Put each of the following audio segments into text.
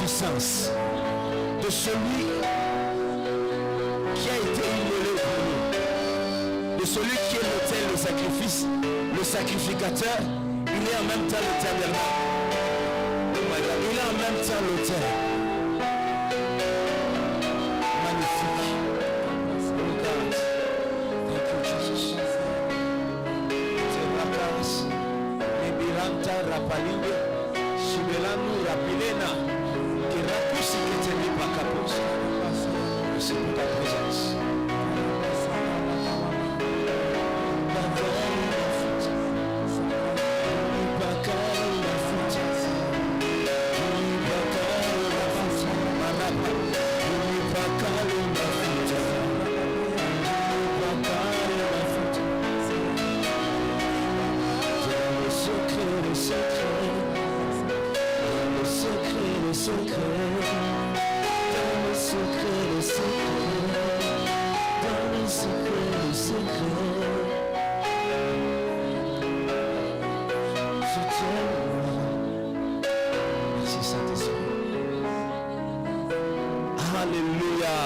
puissance de celui qui a été immolé pour nous, de celui qui est l'autel, le sacrifice, le sacrificateur. Il est en même temps le tabernacle. Oh my God, il est en même temps l'autel. Magnifique. Oh God. Thank you, Jesus. Tebakas, Nebiranta Rapalinde, Shibelanu Rapilena, Kirakusi Ketemi Pakapos. Merci pour ta présence. Alléluia.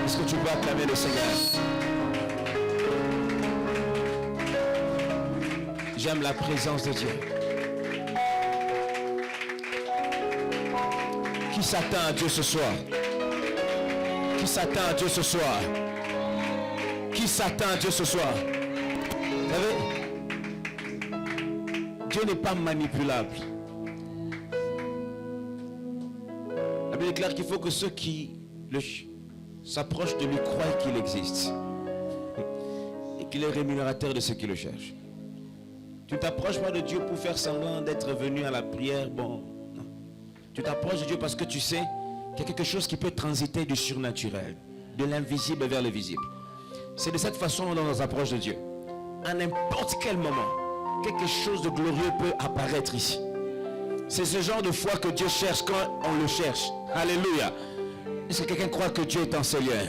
Est-ce que tu peux acclamer le Seigneur? J'aime la présence de Dieu. Qui s'attend à Dieu ce soir? Qui s'attend à Dieu ce soir? Qui s'attend à Dieu ce soir? Vous savez, Dieu n'est pas manipulable. La Bible déclare qu'il faut que ceux qui s'approchent de lui croient qu'il existe et qu'il est rémunérateur de ceux qui le cherchent. Tu ne t'approches pas de Dieu pour faire semblant d'être venu à la prière. Bon, non. Tu t'approches de Dieu parce que tu sais qu'il y a quelque chose qui peut transiter du surnaturel, de l'invisible vers le visible. C'est de cette façon dont on s'approche de Dieu. À n'importe quel moment, quelque chose de glorieux peut apparaître ici. C'est ce genre de foi que Dieu cherche quand on le cherche. Alléluia. Est-ce que quelqu'un croit que Dieu est en Seigneur?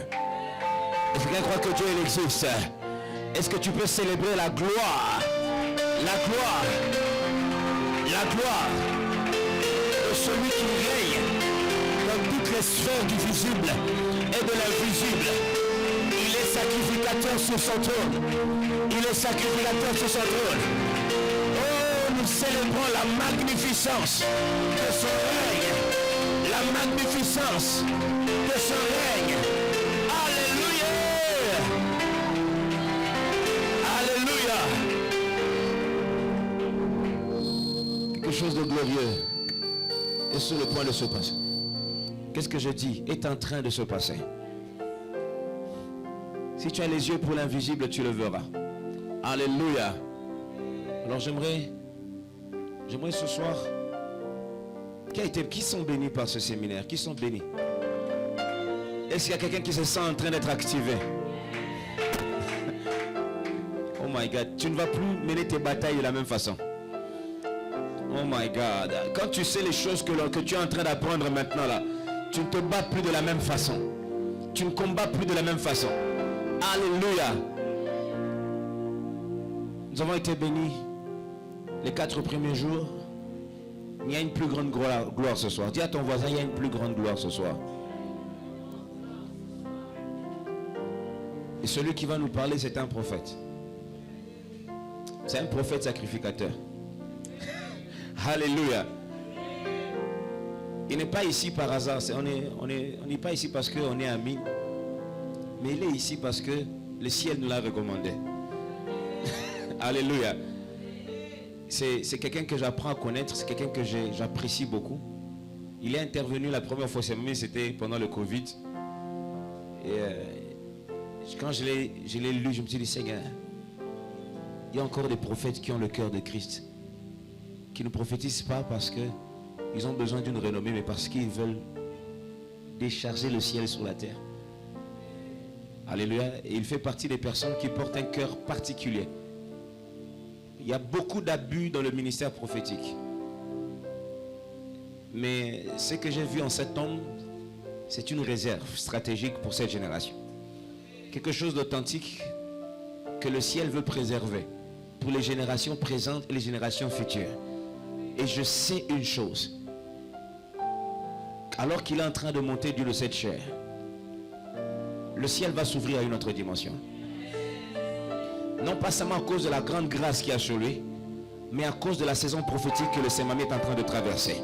Est-ce que quelqu'un croit que Dieu il existe? Est-ce que tu peux célébrer la gloire? La gloire. La gloire de celui qui règne dans toutes les sphères du visible et de l'invisible. Il est sacrificateur sur son trône. Il est sacrificateur sur son trône. Oh, nous célébrons la magnificence de son règne. La magnificence de son règne. Alléluia. Alléluia. Quelque chose de glorieux est sur le point de se passer. Qu'est-ce que je dis? Est en train de se passer. Si tu as les yeux pour l'invisible, tu le verras. Alléluia. Alors j'aimerais ce soir, qui sont bénis par ce séminaire? Qui sont bénis? Est-ce qu'il y a quelqu'un qui se sent en train d'être activé? Oh my God, tu ne vas plus mener tes batailles de la même façon. Oh my God, quand tu sais les choses que tu es en train d'apprendre maintenant là, tu ne te bats plus de la même façon. Tu ne combats plus de la même façon. Alléluia. Nous avons été bénis les 4 premiers jours. Il y a une plus grande gloire ce soir. Dis à ton voisin, il y a une plus grande gloire ce soir. Et celui qui va nous parler, c'est un prophète. C'est un prophète sacrificateur. Alléluia. Il n'est pas ici par hasard. On n'est pas ici parce qu'on est amis. Mais il est ici parce que le ciel nous l'a recommandé. Alléluia. C'est quelqu'un que j'apprends à connaître. C'est quelqu'un que j'apprécie beaucoup. Il est intervenu la première fois, c'était pendant le Covid. Et quand je l'ai lu, je me suis dit, Seigneur, il y a encore des prophètes qui ont le cœur de Christ, qui ne prophétisent pas parce qu'ils ont besoin d'une renommée, mais parce qu'ils veulent décharger le ciel sur la terre. Alléluia. Et il fait partie des personnes qui portent un cœur particulier. Il y a beaucoup d'abus dans le ministère prophétique. Mais ce que j'ai vu en cet homme, c'est une réserve stratégique pour cette génération. Quelque chose d'authentique que le ciel veut préserver pour les générations présentes et les générations futures. Et je sais une chose. alors qu'il est en train de monter Dieu de cette chair, le ciel va s'ouvrir à une autre dimension. Non pas seulement à cause de la grande grâce qu'il y a sur lui, mais à cause de la saison prophétique que le Saint-Mamie est en train de traverser.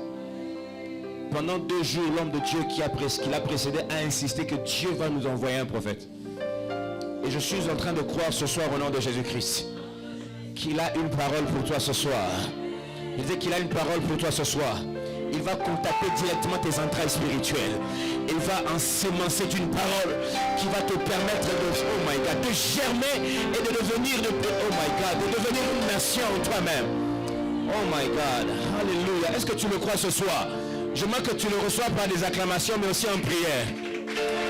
Pendant 2 jours, l'homme de Dieu qui l'a précédé a insisté que Dieu va nous envoyer un prophète. Et je suis en train de croire ce soir au nom de Jésus-Christ qu'il a une parole pour toi ce soir. Il dit qu'il a une parole pour toi ce soir. Il va contacter directement tes entrailles spirituelles. Il va ensemencer une parole qui va te permettre de germer et de devenir de devenir une nation en toi-même. Oh my God, alléluia. Est-ce que tu le crois ce soir? Je veux que tu le reçois par des acclamations, mais aussi en prière.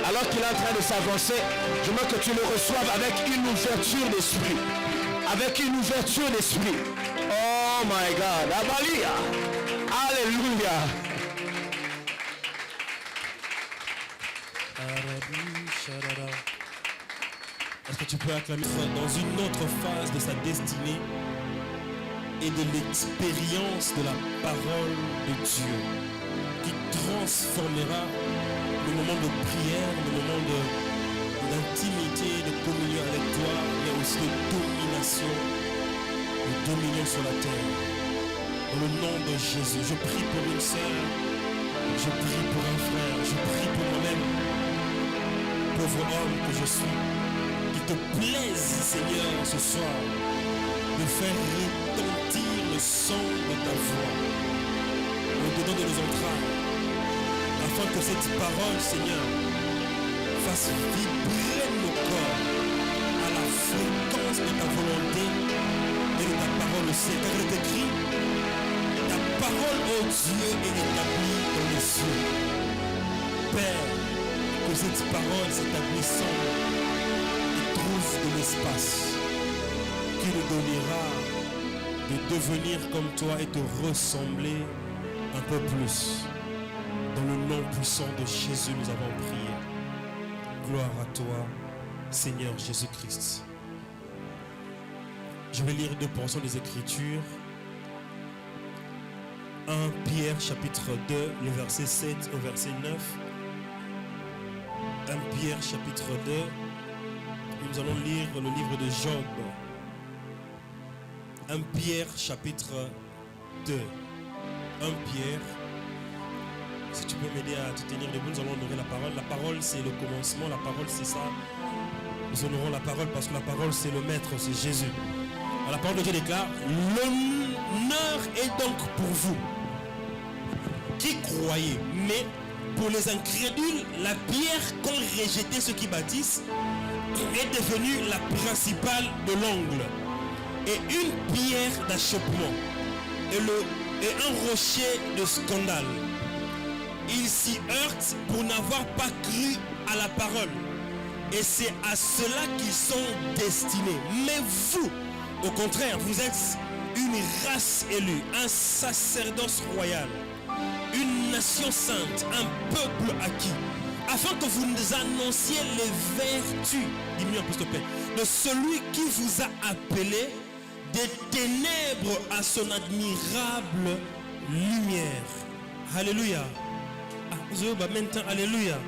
Alors qu'il est en train de s'avancer, je veux que tu le reçoives avec une ouverture d'esprit. Avec une ouverture d'esprit. Oh my God, Abalia. Alléluia. Est-ce que tu peux acclamer dans une autre phase de sa destinée et de l'expérience de la parole de Dieu qui transformera le moment de prière, le moment d'intimité, de communion avec toi, mais aussi de dominion sur la terre. Dans le nom de Jésus, je prie pour une sœur, je prie pour un frère, je prie pour moi-même, pauvre homme que je suis, qu'il te plaise, Seigneur, ce soir, de faire retentir le son de ta voix au-dedans de nos entrailles, afin que cette parole, Seigneur, fasse vibrer nos corps à la fréquence de ta volonté et de ta parole aussi. Car il est écrit, ta parole, ô Dieu, est établie dans les cieux. Père, que cette parole s'établissant et trouve de l'espace qui nous donnera de devenir comme toi et te ressembler un peu plus. Dans le nom puissant de Jésus, nous avons prié. Gloire à toi, Seigneur Jésus-Christ. Je vais lire 2 portions des Écritures. 1 Pierre chapitre 2, le verset 7 au verset 9. 1 Pierre chapitre 2. Nous allons lire le livre de Job. 1 Pierre chapitre 2. 1 Pierre. Si tu peux m'aider à te tenir debout, nous allons honorer la parole. La parole, c'est le commencement. La parole, c'est ça. Nous honorons la parole parce que la parole, c'est le maître, c'est Jésus. Alors, la parole de Dieu déclare, l'honneur est donc pour vous qui croyez. Mais pour les incrédules, la pierre qu'ont rejeté ceux qui bâtissent est devenue la principale de l'angle et une pierre d'achoppement et un rocher de scandale. Ils s'y heurtent pour n'avoir pas cru à la parole. Et c'est à cela qu'ils sont destinés. Mais vous, au contraire, vous êtes une race élue, un sacerdoce royal, une nation sainte, un peuple acquis, afin que vous nous annonciez les vertus, dis-moi s'il te plaît, de celui qui vous a appelé des ténèbres à son admirable lumière. Alléluia. Maintenant, alléluia.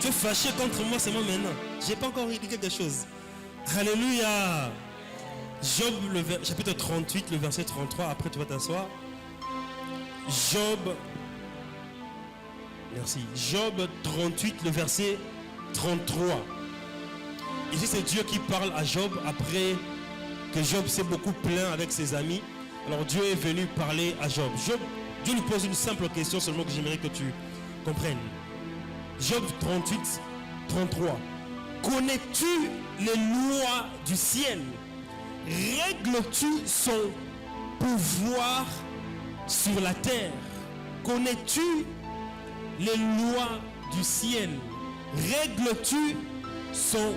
Tu es fâché contre moi, c'est moi maintenant. Je n'ai pas encore dit quelque chose. Alléluia. Job, chapitre 38, le verset 33. Après, tu vas t'asseoir. Job. Merci. Job 38, le verset 33. Ici, c'est Dieu qui parle à Job après que Job s'est beaucoup plaint avec ses amis. Alors, Dieu est venu parler à Job. Dieu lui pose une simple question seulement que j'aimerais que tu comprennes. Job 38, 33. Connais-tu les lois du ciel? Règles-tu son pouvoir sur la terre? Connais-tu les lois du ciel? Règles-tu son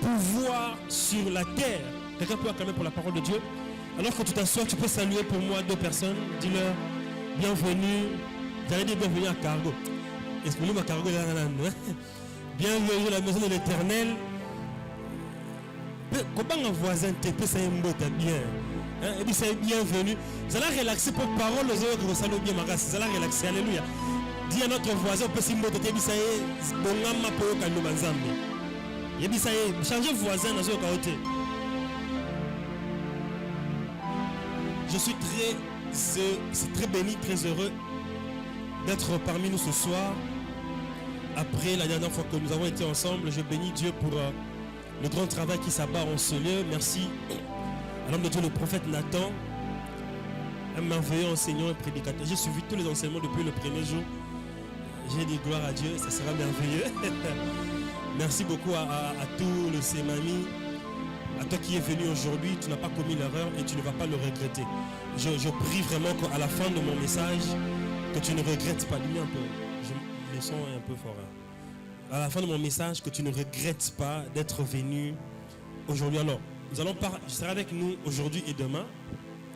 pouvoir sur la terre? Quelqu'un peut acclamer pour la parole de Dieu? Alors que tu t'assois, tu peux saluer pour moi 2 personnes. Dis-leur bienvenue. J'allais dire bienvenue à Cargo. Excusez-moi, Cargo. Bienvenue à la maison de l'Éternel. Comment un voisin te peut ça bien? Et puis c'est bienvenue. Vous allez relaxer pour parole, vous allez bien ma race. Vous allez relaxer. Alléluia. Dis à notre voisin, on peut s'y mettre, changez voisin dans ce côté. Je suis très béni, très heureux d'être parmi nous ce soir. Après la dernière fois que nous avons été ensemble, je bénis Dieu pour le grand travail qui s'abat en ce lieu. Merci à l'homme de Dieu, le prophète Nathan, un merveilleux enseignant et prédicateur. J'ai suivi tous les enseignements depuis le premier jour. J'ai dit gloire à Dieu, ça sera merveilleux. Merci beaucoup à tous les Sémami, à toi qui es venu aujourd'hui. Tu n'as pas commis l'erreur et tu ne vas pas le regretter. Je prie vraiment qu'à la fin de mon message, que tu ne regrettes pas. Dis-moi un peu, le son est un peu fort. À la fin de mon message, que tu ne regrettes pas d'être venu aujourd'hui. Alors, je serai avec nous aujourd'hui et demain.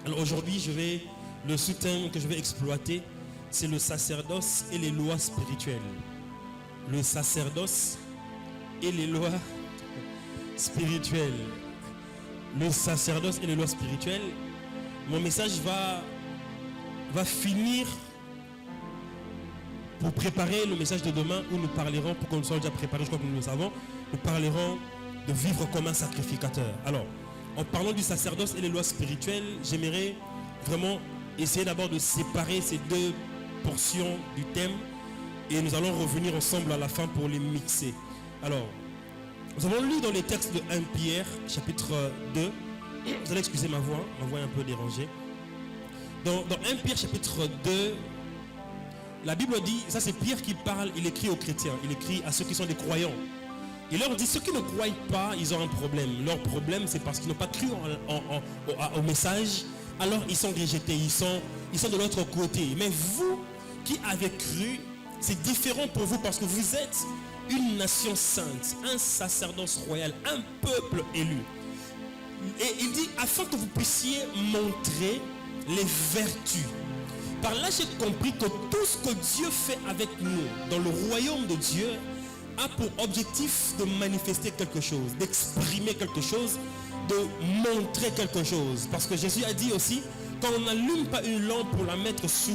Alors aujourd'hui, le sous-thème que je vais exploiter, c'est le sacerdoce et les lois spirituelles. Le sacerdoce et les lois spirituelles. Le sacerdoce et les lois spirituelles. Mon message va finir pour préparer le message de demain où nous parlerons, pour qu'on soit déjà préparés, je crois que nous le savons, nous parlerons de vivre comme un sacrificateur. Alors, en parlant du sacerdoce et les lois spirituelles, j'aimerais vraiment essayer d'abord de séparer ces deux portions du thème et nous allons revenir ensemble à la fin pour les mixer. Alors, nous avons lu dans les textes de 1 Pierre, chapitre 2. Vous allez excuser ma voix est un peu dérangée. Dans 1 Pierre, chapitre 2, la Bible dit, ça c'est Pierre qui parle, il écrit aux chrétiens, il écrit à ceux qui sont des croyants. Il leur dit, ceux qui ne croient pas, ils ont un problème. Leur problème, c'est parce qu'ils n'ont pas cru au message, alors ils sont rejetés, ils sont de l'autre côté. Mais vous qui avez cru, c'est différent pour vous parce que vous êtes une nation sainte, un sacerdoce royal, un peuple élu. Et il dit, afin que vous puissiez montrer les vertus. Par là, j'ai compris que tout ce que Dieu fait avec nous dans le royaume de Dieu a pour objectif de manifester quelque chose, d'exprimer quelque chose, de montrer quelque chose. Parce que Jésus a dit aussi, quand on n'allume pas une lampe pour la mettre sous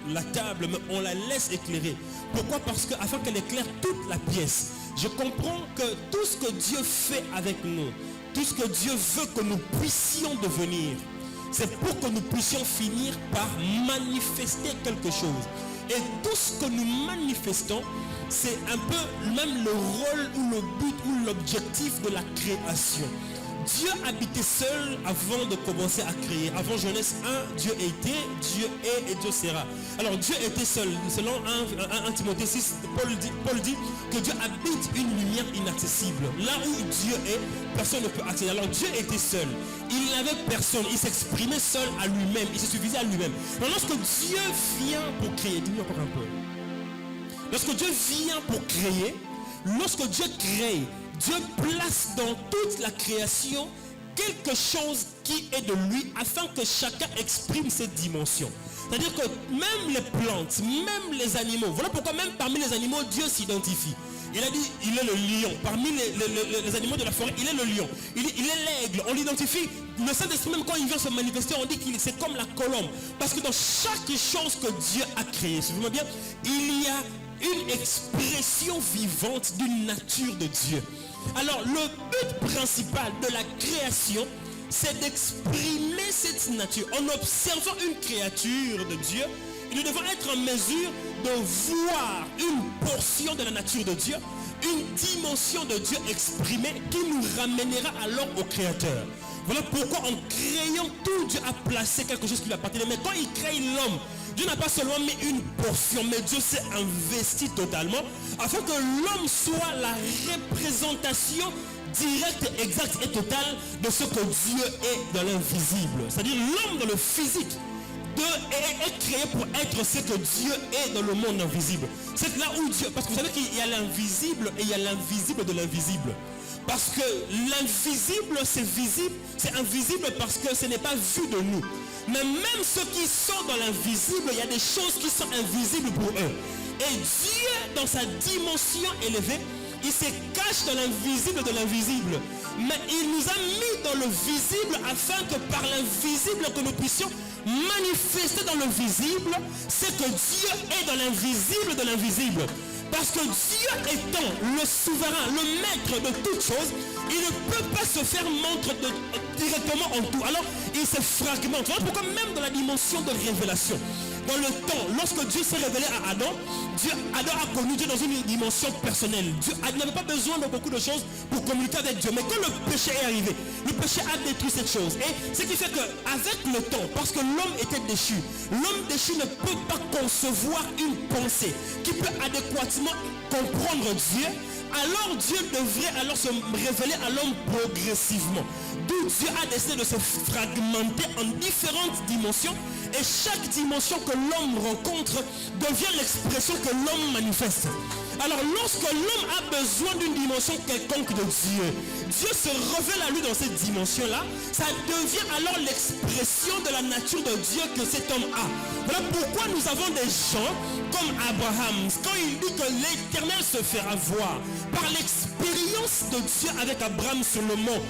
la table, mais on la laisse éclairer. Pourquoi? Parce que afin qu'elle éclaire toute la pièce. Je comprends que tout ce que Dieu fait avec nous, tout ce que Dieu veut que nous puissions devenir, c'est pour que nous puissions finir par manifester quelque chose. Et tout ce que nous manifestons, c'est un peu même le rôle ou le but ou l'objectif de la création. Dieu habitait seul avant de commencer à créer. Avant Genèse 1, Dieu était, Dieu est et Dieu sera. Alors Dieu était seul. Selon 1 Timothée 6, Paul dit que Dieu habite une lumière inaccessible. Là où Dieu est, personne ne peut accéder. Alors Dieu était seul. Il n'avait personne. Il s'exprimait seul à lui-même. Il se suffisait à lui-même. Alors lorsque Dieu vient pour créer, dis-moi encore un peu. Lorsque Dieu vient pour créer, lorsque Dieu crée, Dieu place dans toute la création quelque chose qui est de lui afin que chacun exprime ses dimensions. C'est-à-dire que même les plantes, même les animaux, voilà pourquoi même parmi les animaux, Dieu s'identifie. Il a dit, il est le lion. Parmi les animaux de la forêt, il est le lion. Il est l'aigle. On l'identifie. Le Saint-Esprit, même quand il vient se manifester, on dit qu'il c'est comme la colombe. Parce que dans chaque chose que Dieu a créée, suivez-moi bien, il y a une expression vivante d'une nature de Dieu. Alors le but principal de la création, c'est d'exprimer cette nature. En observant une créature de Dieu, nous devons être en mesure de voir une portion de la nature de Dieu, une dimension de Dieu exprimée qui nous ramènera alors au Créateur. Voilà pourquoi en créant tout, Dieu a placé quelque chose qui lui appartenait. Mais quand il crée l'homme, Dieu n'a pas seulement mis une portion, mais Dieu s'est investi totalement afin que l'homme soit la représentation directe, exacte et totale de ce que Dieu est dans l'invisible. C'est-à-dire l'homme dans le physique est créé pour être ce que Dieu est dans le monde invisible. C'est là où Dieu... Parce que vous savez qu'il y a l'invisible et il y a l'invisible de l'invisible. Parce que l'invisible, c'est visible, c'est invisible parce que ce n'est pas vu de nous. Mais même ceux qui sont dans l'invisible, il y a des choses qui sont invisibles pour eux. Et Dieu, dans sa dimension élevée, il se cache dans l'invisible de l'invisible. Mais il nous a mis dans le visible afin que par l'invisible que nous puissions Manifesté dans le visible, c'est que Dieu est dans l'invisible de l'invisible. Parce que Dieu étant le souverain, le maître de toutes choses, il ne peut pas se faire montre directement en tout. Alors, il se fragmente. Voilà pourquoi même dans la dimension de révélation, dans le temps, lorsque Dieu s'est révélé à Adam, Adam a connu Dieu dans une dimension personnelle. Dieu n'avait pas besoin de beaucoup de choses pour communiquer avec Dieu. Mais quand le péché est arrivé, le péché a détruit cette chose. Et ce qui fait qu'avec le temps, parce que l'homme était déchu, l'homme déchu ne peut pas concevoir une pensée qui peut adéquatement comprendre Dieu. Alors Dieu devrait alors se révéler à l'homme progressivement. D'où Dieu a décidé de se fragmenter en différentes dimensions. Et chaque dimension que l'homme rencontre devient l'expression que l'homme manifeste. Alors lorsque l'homme a besoin d'une dimension quelconque de Dieu, Dieu se révèle à lui dans cette dimension-là. Ça devient alors l'expression de la nature de Dieu que cet homme a. Voilà pourquoi nous avons des gens comme Abraham. Quand il dit que l'Éternel se fera voir par l'expérience de Dieu avec Abraham sur le mont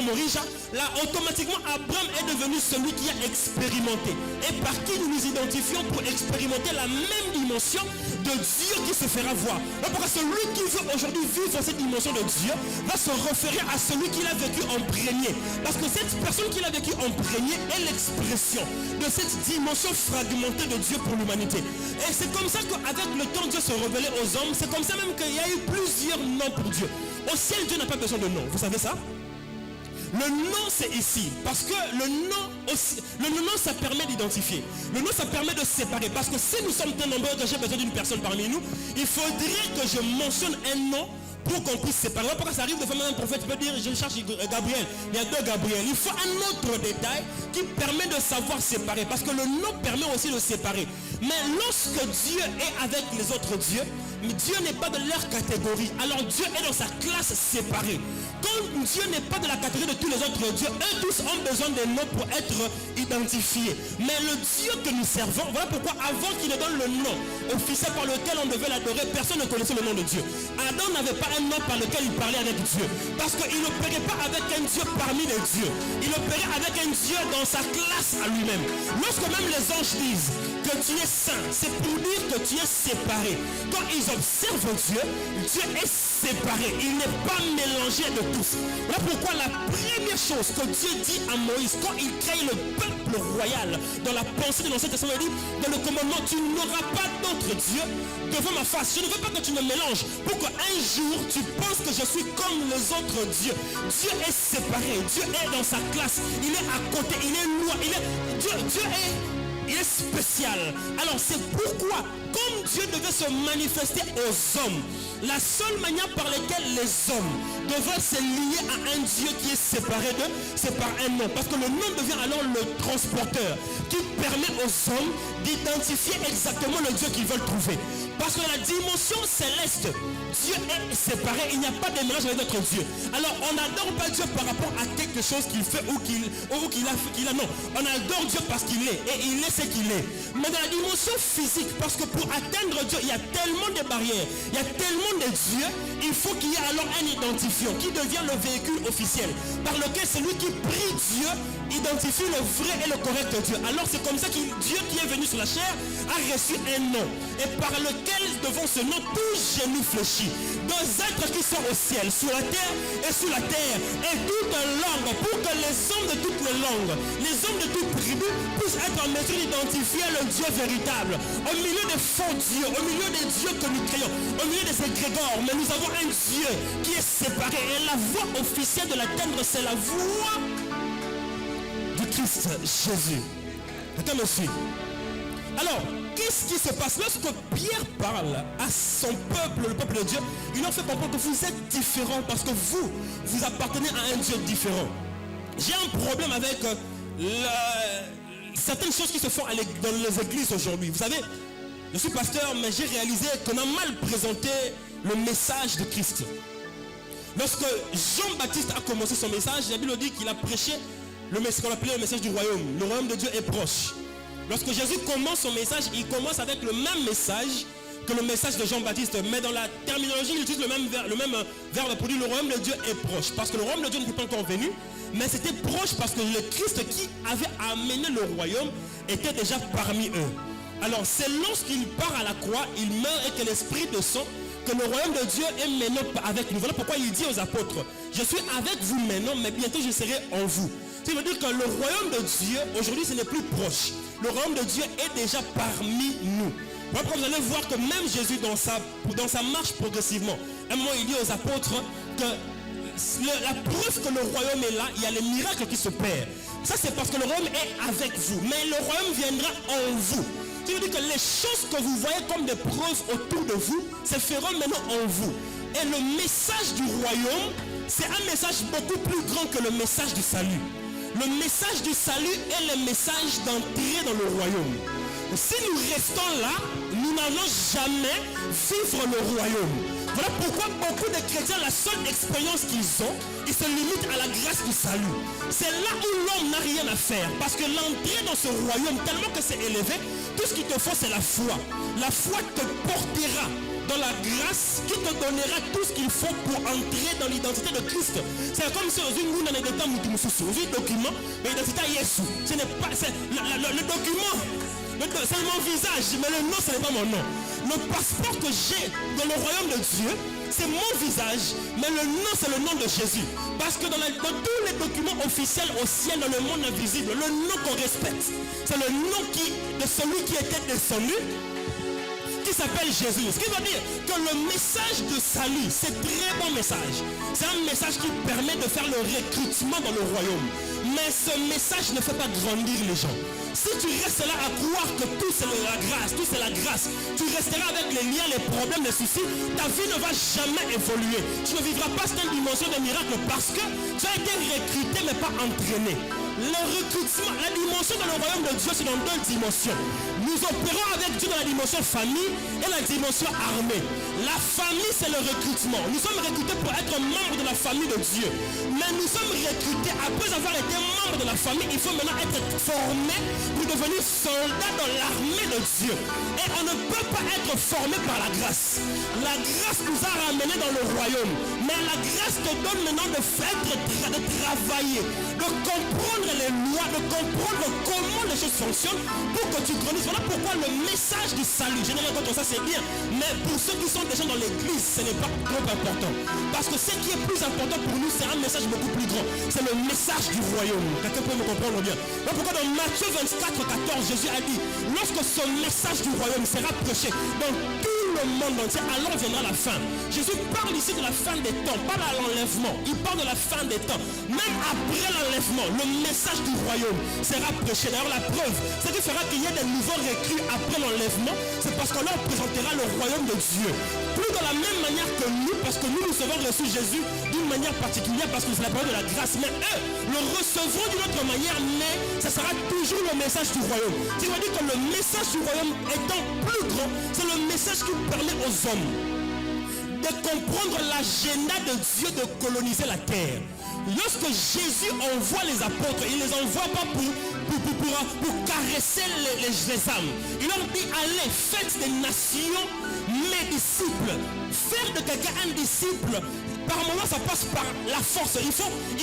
Moria, là automatiquement Abraham est devenu celui qui a expérimenté. Et par qui nous nous identifions pour expérimenter la même dimension de Dieu qui se fera voir. Pourquoi celui qui veut aujourd'hui vivre dans cette dimension de Dieu va se référer à celui qu'il a vécu en premier. Parce que cette personne qu'il a vécu en premier est l'expression de cette dimension fragmentée de Dieu pour l'humanité. Et c'est comme ça qu'avec le temps Dieu se révélait aux hommes. C'est comme ça même qu'il y a eu plusieurs noms pour Dieu. Au ciel, Dieu n'a pas besoin de nom. Vous savez ça? Le nom, c'est ici. Parce que le nom, ça permet d'identifier. Le nom, ça permet de séparer. Parce que si nous sommes très nombreux que j'ai besoin d'une personne parmi nous, il faudrait que je mentionne un nom pour qu'on puisse séparer. Pourquoi ça arrive de faire un prophète peut dire je cherche Gabriel. Il y a 2 Gabriel. Il faut un autre détail qui permet de savoir séparer. Parce que le nom permet aussi de séparer. Mais lorsque Dieu est avec les autres dieux, Dieu n'est pas de leur catégorie. Alors Dieu est dans sa classe séparée. Quand Dieu n'est pas de la catégorie de tous les autres dieux, eux tous ont besoin des noms pour être identifiés. Mais le Dieu que nous servons, voilà pourquoi avant qu'il ne donne le nom officiel par lequel on devait l'adorer, personne ne connaissait le nom de Dieu. Adam n'avait pas un nom par lequel il parlait avec Dieu. Parce qu'il n'opérait pas avec un Dieu parmi les dieux. Il opérait avec un Dieu dans sa classe à lui-même. Lorsque même les anges disent que tu es saint, c'est pour dire que tu es séparé. Quand ils observent Dieu, Dieu est séparé. Il n'est pas mélangé de tous. Voilà pourquoi la première chose que Dieu dit à Moïse quand il crée le peuple royal dans la pensée de l'Ancien Testament, il dit dans le commandement, tu n'auras pas d'autre Dieu devant ma face. Je ne veux pas que tu me mélanges pour qu'un jour tu penses que je suis comme les autres dieux. Dieu est séparé. Dieu est dans sa classe. Il est à côté. Il est loin. Il est spécial. Alors c'est pourquoi, comme Dieu devait se manifester aux hommes, la seule manière par laquelle les hommes devaient se lier à un Dieu qui est séparé d'eux, c'est par un nom. Parce que le nom devient alors le transporteur qui permet aux hommes d'identifier exactement le Dieu qu'ils veulent trouver. Parce que la dimension céleste, Dieu est séparé, il n'y a pas de mélange avec notre Dieu. Alors on n'adore pas Dieu par rapport à quelque chose qu'il fait ou qu'il a. Non, on adore Dieu parce qu'il est, et il est ce qu'il est. Mais dans la dimension physique, parce que pour atteindre Dieu, il y a tellement de barrières, il y a tellement de dieux, il faut qu'il y ait alors un identifiant qui devient le véhicule officiel, par lequel celui qui prie Dieu identifie le vrai et le correct Dieu. Alors c'est comme ça que Dieu qui est venu sur la chair a reçu un nom, et par lequel devant ce nom tout genou fléchit. Deux êtres qui sont au ciel, sur la terre et sous la terre, et toute langue, pour que les hommes de toutes les langues, les hommes de toutes tribus puissent être en mesure d'identifier le Dieu véritable. Au milieu des faux dieux, au milieu des dieux que nous créons, au milieu des égrégores, mais nous avons un Dieu qui est séparé, et la voix officielle de l'atteindre, c'est la voix du Christ Jésus. Attends, monsieur. Alors, qu'est-ce qui se passe lorsque Pierre parle à son peuple, le peuple de Dieu? Il leur fait comprendre que vous êtes différents parce que vous appartenez à un Dieu différent. J'ai un problème avec certaines choses qui se font dans les églises aujourd'hui. Vous savez, je suis pasteur, mais j'ai réalisé qu'on a mal présenté le message de Christ. Lorsque Jean-Baptiste a commencé son message, la Bible dit qu'il a prêché ce qu'on appelait le message du royaume. Le royaume de Dieu est proche. Lorsque Jésus commence son message, il commence avec le même message que le message de Jean-Baptiste, mais dans la terminologie, il utilise le même verbe pour dire le royaume de Dieu est proche. Parce que le royaume de Dieu n'était pas encore venu, mais c'était proche parce que le Christ qui avait amené le royaume était déjà parmi eux. Alors c'est lorsqu'il part à la croix, il meurt et que l'Esprit descend, que le royaume de Dieu est maintenant avec nous. Voilà pourquoi il dit aux apôtres, je suis avec vous maintenant, mais bientôt je serai en vous. Ça veut dire que le royaume de Dieu, aujourd'hui, ce n'est plus proche. Le royaume de Dieu est déjà parmi nous. Voilà pourquoi vous allez voir que même Jésus, dans sa marche progressivement, à un moment, il dit aux apôtres que la preuve que le royaume est là, il y a les miracles qui se perdent. Ça, c'est parce que le royaume est avec vous. Mais le royaume viendra en vous. Ça veut dire que les choses que vous voyez comme des preuves autour de vous, se feront maintenant en vous. Et le message du royaume, c'est un message beaucoup plus grand que le message du salut. Le message du salut est le message d'entrer dans le royaume. Si nous restons là, nous n'allons jamais vivre le royaume. Voilà pourquoi beaucoup de chrétiens, la seule expérience qu'ils ont, ils se limitent à la grâce du salut. C'est là où l'homme n'a rien à faire. Parce que l'entrée dans ce royaume, tellement que c'est élevé, tout ce qu'il te faut, c'est la foi. La foi te portera dans la grâce qui te donnera tout ce qu'il faut pour entrer dans l'identité de Christ. C'est comme si une document, mais l'identité à Jésus. Ce n'est pas le document. C'est mon visage, mais le nom, ce n'est pas mon nom. Le passeport que j'ai dans le royaume de Dieu, c'est mon visage, mais le nom, c'est le nom de Jésus. Parce que dans tous les documents officiels au ciel, dans le monde invisible, le nom qu'on respecte, c'est le nom de celui qui était descendu, qui s'appelle Jésus. Ce qui veut dire que le message de salut, c'est un très bon message. C'est un message qui permet de faire le recrutement dans le royaume. Mais ce message ne fait pas grandir les gens. Si tu restes là à croire que tout c'est la grâce, tout c'est la grâce, tu resteras avec les liens, les problèmes, les soucis, ta vie ne va jamais évoluer. Tu ne vivras pas cette dimension de miracle parce que tu as été recruté mais pas entraîné. Le recrutement, la dimension dans le royaume de Dieu, c'est dans deux dimensions. Nous opérons avec Dieu dans la dimension famille et la dimension armée. La famille, c'est le recrutement. Nous sommes recrutés pour être membres de la famille de Dieu. Mais nous sommes recrutés, après avoir été membres de la famille, il faut maintenant être formés pour devenir soldats dans l'armée de Dieu. Et on ne peut pas être formé par la grâce. La grâce nous a ramenés dans le royaume. Mais la grâce te donne maintenant de travailler, de comprendre les lois, de comprendre comment les choses fonctionnent pour que tu grandisses. Voilà pourquoi le message du salut, je n'ai rien contre ça, c'est bien, mais pour ceux qui sont déjà dans l'église, ce n'est pas trop important. Parce que ce qui est plus important pour nous, c'est un message beaucoup plus grand. C'est le message du royaume. Quelqu'un peut me comprendre bien. Voilà pourquoi dans Matthieu 24, 14, Jésus a dit, lorsque ce message du royaume sera prêché dans tout le monde entier, alors viendra la fin. Jésus parle ici de la fin des temps, pas de l'enlèvement. Il parle de la fin des temps. Même après l'enlèvement, le message du royaume sera prêché. D'ailleurs, la preuve, ce qui fera qu'il y ait des nouveaux recrues après l'enlèvement, c'est parce qu'on leur présentera le royaume de Dieu. Plus de la même manière que nous, parce que nous avons reçu Jésus d'une manière particulière, parce que c'est la parole de la grâce. Mais eux le recevront d'une autre manière, mais ce sera toujours le message du royaume. Tu vas dire que le message du royaume étant plus grand, c'est le message qui permet aux hommes de comprendre l'agenda de Dieu de coloniser la terre. Lorsque Jésus envoie les apôtres, il ne les envoie pas pour caresser les âmes. Il leur dit, allez, faites des nations mes disciples. Faire de quelqu'un un disciple, par moment ça passe par la force. Il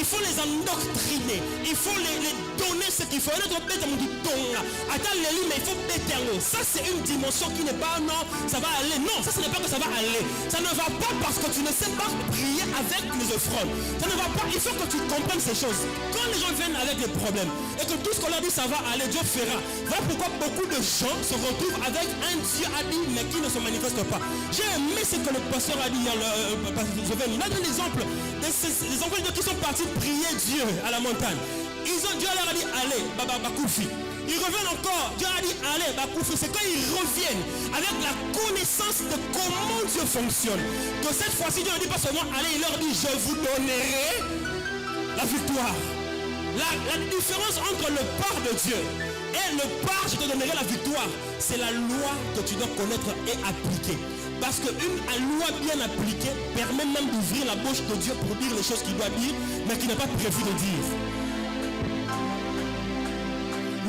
faut les endoctriner. Il faut les donner ce qu'il faut. Attends les livres, mais il faut déterminer. Ça c'est une dimension qui n'est pas non, ça va aller. Non, ça ce n'est pas que ça va aller. Ça ne va pas parce que tu ne sais pas prier avec les offrandes. Ça ne va pas. Il faut que tu comprennes ces choses. Quand les gens viennent avec des problèmes et que tout ce qu'on leur dit ça va aller, Dieu fera. Voilà pourquoi beaucoup de gens se retrouvent avec un Dieu a dit mais qui ne se manifeste pas. J'ai aimé ce que le pasteur a dit. Je vais donner un exemple. Les enfants de qui sont partis prier Dieu à la montagne. Dieu leur a dit allez, Bakoufi. Ils reviennent encore. Dieu a dit allez, Bakoufi. C'est quand ils reviennent avec la connaissance de comment Dieu fonctionne. Que cette fois-ci Dieu ne dit pas seulement allez, il leur dit je vous donnerai la victoire. La différence entre le part de Dieu et le part je te donnerai la victoire, c'est la loi que tu dois connaître et appliquer. Parce qu'une loi bien appliquée permet même d'ouvrir la bouche de Dieu pour dire les choses qu'il doit dire, mais qu'il n'a pas prévu de dire.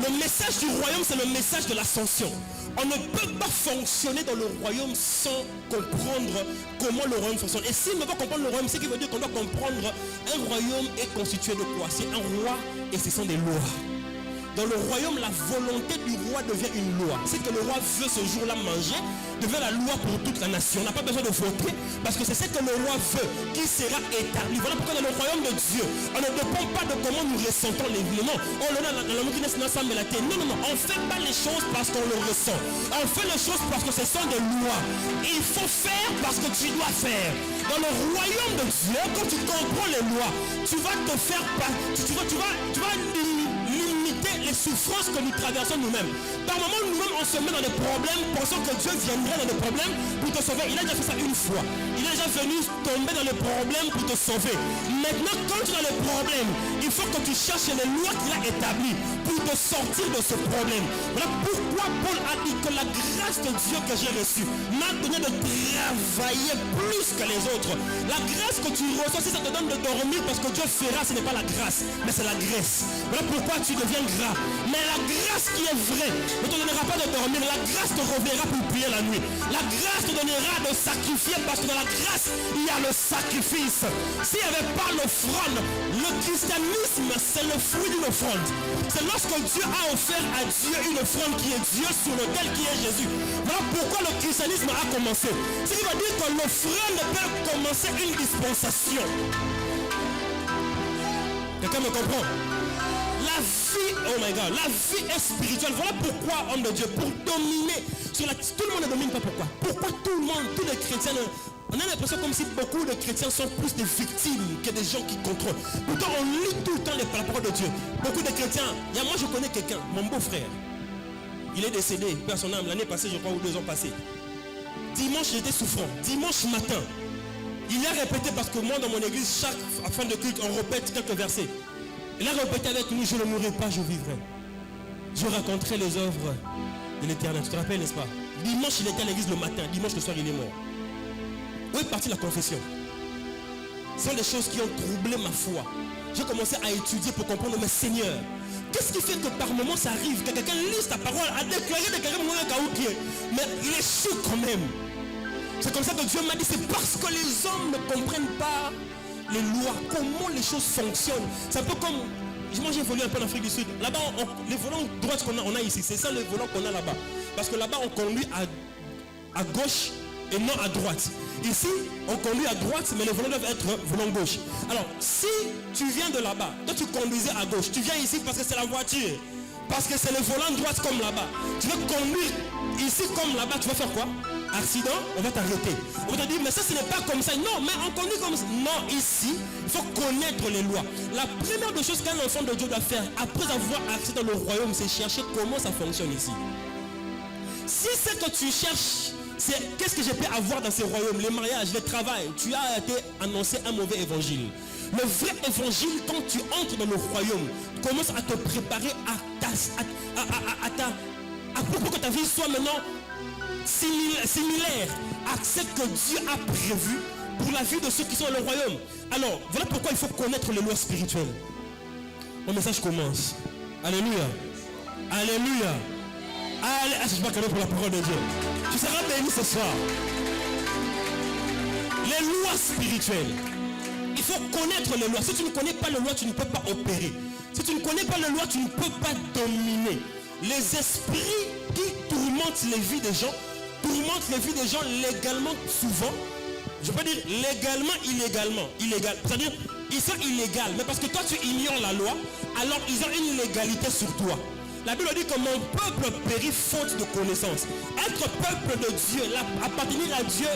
Le message message du royaume, c'est le message de l'ascension. On ne peut pas fonctionner dans le royaume sans comprendre comment le royaume fonctionne. Et si on ne veut pas comprendre le royaume, c'est qu'il veut dire qu'on doit comprendre un royaume est constitué de quoi? C'est un roi et ce sont des lois. Dans le royaume, la volonté du roi devient une loi. C'est que le roi veut ce jour-là manger, devient la loi pour toute la nation. On n'a pas besoin de voter parce que c'est ce que le roi veut qui sera établi. Voilà pourquoi dans le royaume de Dieu, on ne dépend pas de comment nous ressentons les vies. Non, on le a dans la non, on ne fait pas les choses parce qu'on le ressent. On fait les choses parce que ce sont des lois. Il faut faire parce que tu dois faire. Dans le royaume de Dieu, quand tu comprends les lois, tu vas te faire pas. Tu vas limiter les souffrances que nous traversons nous-mêmes. Par moment, nous-mêmes, on se met dans des problèmes, pensant que Dieu viendrait dans des problèmes pour te sauver. Il a déjà fait ça une fois. Il est déjà venu tomber dans les problèmes pour te sauver. Maintenant, quand tu as les problèmes, il faut que tu cherches les lois qu'il a établies pour te sortir de ce problème. Voilà pourquoi Paul a dit que la grâce de Dieu que j'ai reçue m'a donné de travailler plus que les autres. La grâce que tu reçois, si ça te donne de dormir parce que Dieu fera, ce n'est pas la grâce, mais c'est la graisse. Voilà pourquoi tu deviens gras. Mais la grâce qui est vraie ne te donnera pas de dormir. La grâce te reverra pour prier la nuit. La grâce te donnera de sacrifier parce que dans la grâce, il y a le sacrifice. S'il n'y avait pas l'offrande, le christianisme, c'est le fruit d'une offrande. C'est lorsque Dieu a offert à Dieu une offrande qui est Dieu sur lequel qui est Jésus. Voilà pourquoi le christianisme a commencé. Ce qui veut dire que l'offrande peut commencer une dispensation. Quelqu'un me comprend? La vie, oh my God, la vie est spirituelle. Voilà pourquoi, homme de Dieu, pour dominer sur la... Tout le monde ne domine pas. Pourquoi? Pourquoi tout le monde, tous les chrétiens, on a l'impression comme si beaucoup de chrétiens sont plus des victimes que des gens qui contrôlent. Pourtant, on lit tout le temps la parole de Dieu. Beaucoup de chrétiens, moi je connais quelqu'un, mon beau-frère. Il est décédé, perd son âme, l'année passée, je crois, ou 2 ans passés. Dimanche, il était souffrant. Dimanche matin, il a répété, parce que moi, dans mon église, chaque fin de culte, on répète quelques versets. Il a répété avec nous, je ne mourrai pas, je vivrai. Je raconterai les œuvres de l'éternel. Tu te rappelles, n'est-ce pas? Dimanche, il était à l'église le matin. Dimanche, le soir, il est mort. Où est partie la confession? Ce sont des choses qui ont troublé ma foi. J'ai commencé à étudier pour comprendre, mais Seigneur, qu'est-ce qui fait que par moment ça arrive, que quelqu'un lise ta parole, a déclaré mais il échoue quand même. C'est comme ça que Dieu m'a dit, c'est parce que les hommes ne comprennent pas les lois, comment les choses fonctionnent. C'est un peu comme, moi j'ai évolué un peu en Afrique du Sud. Là-bas, les volants droites qu'on a ici, c'est ça les volants qu'on a là-bas. Parce que là-bas, on conduit à gauche et non à droite. Ici, on conduit à droite, mais les volants doivent être volants gauche. Alors, si tu viens de là-bas, toi tu conduisais à gauche, tu viens ici parce que c'est la voiture, parce que c'est le volant droite comme là-bas. Tu veux conduire ici comme là-bas, tu vas faire quoi? Accident, on va t'arrêter. On va te dire, mais ça ce n'est pas comme ça. Non, mais on conduit comme ça. Non, ici, il faut connaître les lois. La première des choses qu'un enfant de Dieu doit faire, après avoir accès dans le royaume, c'est chercher comment ça fonctionne ici. Si c'est que tu cherches, c'est qu'est-ce que je peux avoir dans ces royaumes, les mariages, le travail, tu as été annoncé un mauvais évangile. Le vrai évangile, quand tu entres dans le royaume, commence à te préparer pour que ta vie soit maintenant similaire à ce que Dieu a prévu pour la vie de ceux qui sont dans le royaume. Alors, voilà pourquoi il faut connaître les lois spirituelles. Mon message commence. Alléluia. Alléluia. Allez, je vais pour la parole de Dieu. Tu seras béni ce soir. Les lois spirituelles. Il faut connaître les lois. Si tu ne connais pas les lois, tu ne peux pas opérer. Si tu ne connais pas les lois, tu ne peux pas dominer. Les esprits qui tourmentent les vies des gens, tourmentent les vies des gens légalement souvent. Je peux dire légalement, illégalement. C'est-à-dire, ils sont illégaux. Mais parce que toi, tu ignores la loi, alors ils ont une légalité sur toi. La Bible dit que mon peuple périt faute de connaissance. Être peuple de Dieu, appartenir à Dieu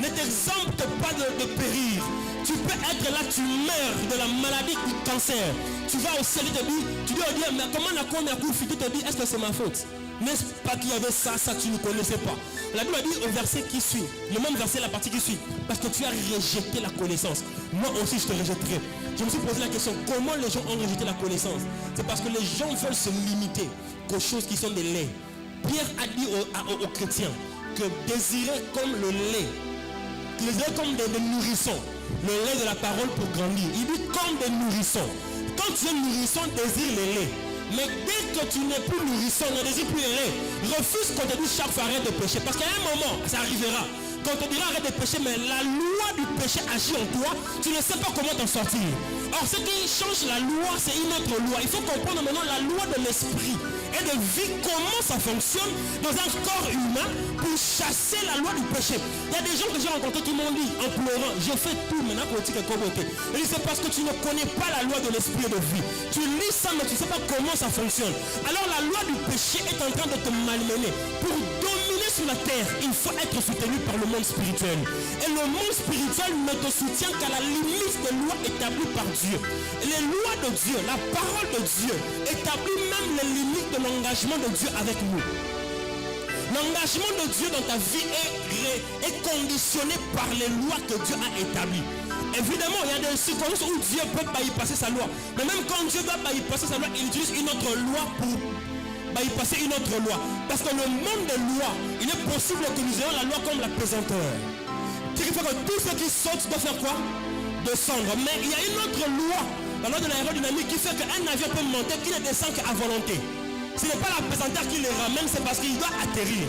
ne t'exempte pas de périr. Tu peux être là, tu meurs de la maladie du cancer. Tu vas au ciel, tu dois dire, mais comment la tu te dis, est-ce que c'est ma faute? N'est-ce pas qu'il y avait ça, tu ne connaissais pas? La Bible dit au verset qui suit, le même verset, la partie qui suit, parce que tu as rejeté la connaissance. Moi aussi, je te rejetterai. Je me suis posé la question, comment les gens ont rejeté la connaissance? C'est parce que les gens veulent se limiter qu'aux choses qui sont des laits. Pierre a dit aux chrétiens que désirer comme le lait, désirer comme des nourrissons, le lait de la parole pour grandir. Il dit comme des nourrissons. Quand tu es nourrisson, désire le lait. Mais dès que tu n'es plus nourrisson, ne désire plus errer, refuse qu'on te dise chaque fois arrête de pécher. Parce qu'à un moment, ça arrivera. Quand on te dira arrête de pécher, mais la loi du péché agit en toi, tu ne sais pas comment t'en sortir. Or, ce qui change la loi, c'est une autre loi. Il faut comprendre maintenant la loi de l'esprit et de vie, comment ça fonctionne dans un corps humain pour chasser la loi du péché. Il y a des gens que j'ai rencontrés qui m'ont dit en pleurant, j'ai fait tout maintenant pour dire que beauté. Et c'est parce que tu ne connais pas la loi de l'esprit et de vie. Tu lis ça, mais tu ne sais pas comment ça fonctionne. Alors la loi du péché est en train de te malmener. Pour dominer sur la terre, il faut être soutenu par le monde spirituel. Et le monde spirituel ne te soutient qu'à la limite des lois établies par Dieu. Les lois de Dieu, la parole de Dieu, établit même les limites de l'engagement de Dieu avec nous. L'engagement de Dieu dans ta vie est conditionné par les lois que Dieu a établies. Évidemment, il y a des circonstances où Dieu peut bypasser sa loi. Mais même quand Dieu va bypasser sa loi, il utilise une autre loi pour bypasser une autre loi. Parce que le monde des lois, il est possible que nous ayons la loi comme la pesanteur. Ce qui fait que tout ce qui saute doit faire quoi? Descendre. Mais il y a une autre loi, la loi de l'aérodynamique, qui fait qu'un avion peut monter, qu'il ne descend qu'à volonté. Ce n'est pas la pesanteur qui les ramène, c'est parce qu'il doit atterrir.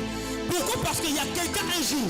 Pourquoi? Parce qu'il y a quelqu'un un jour,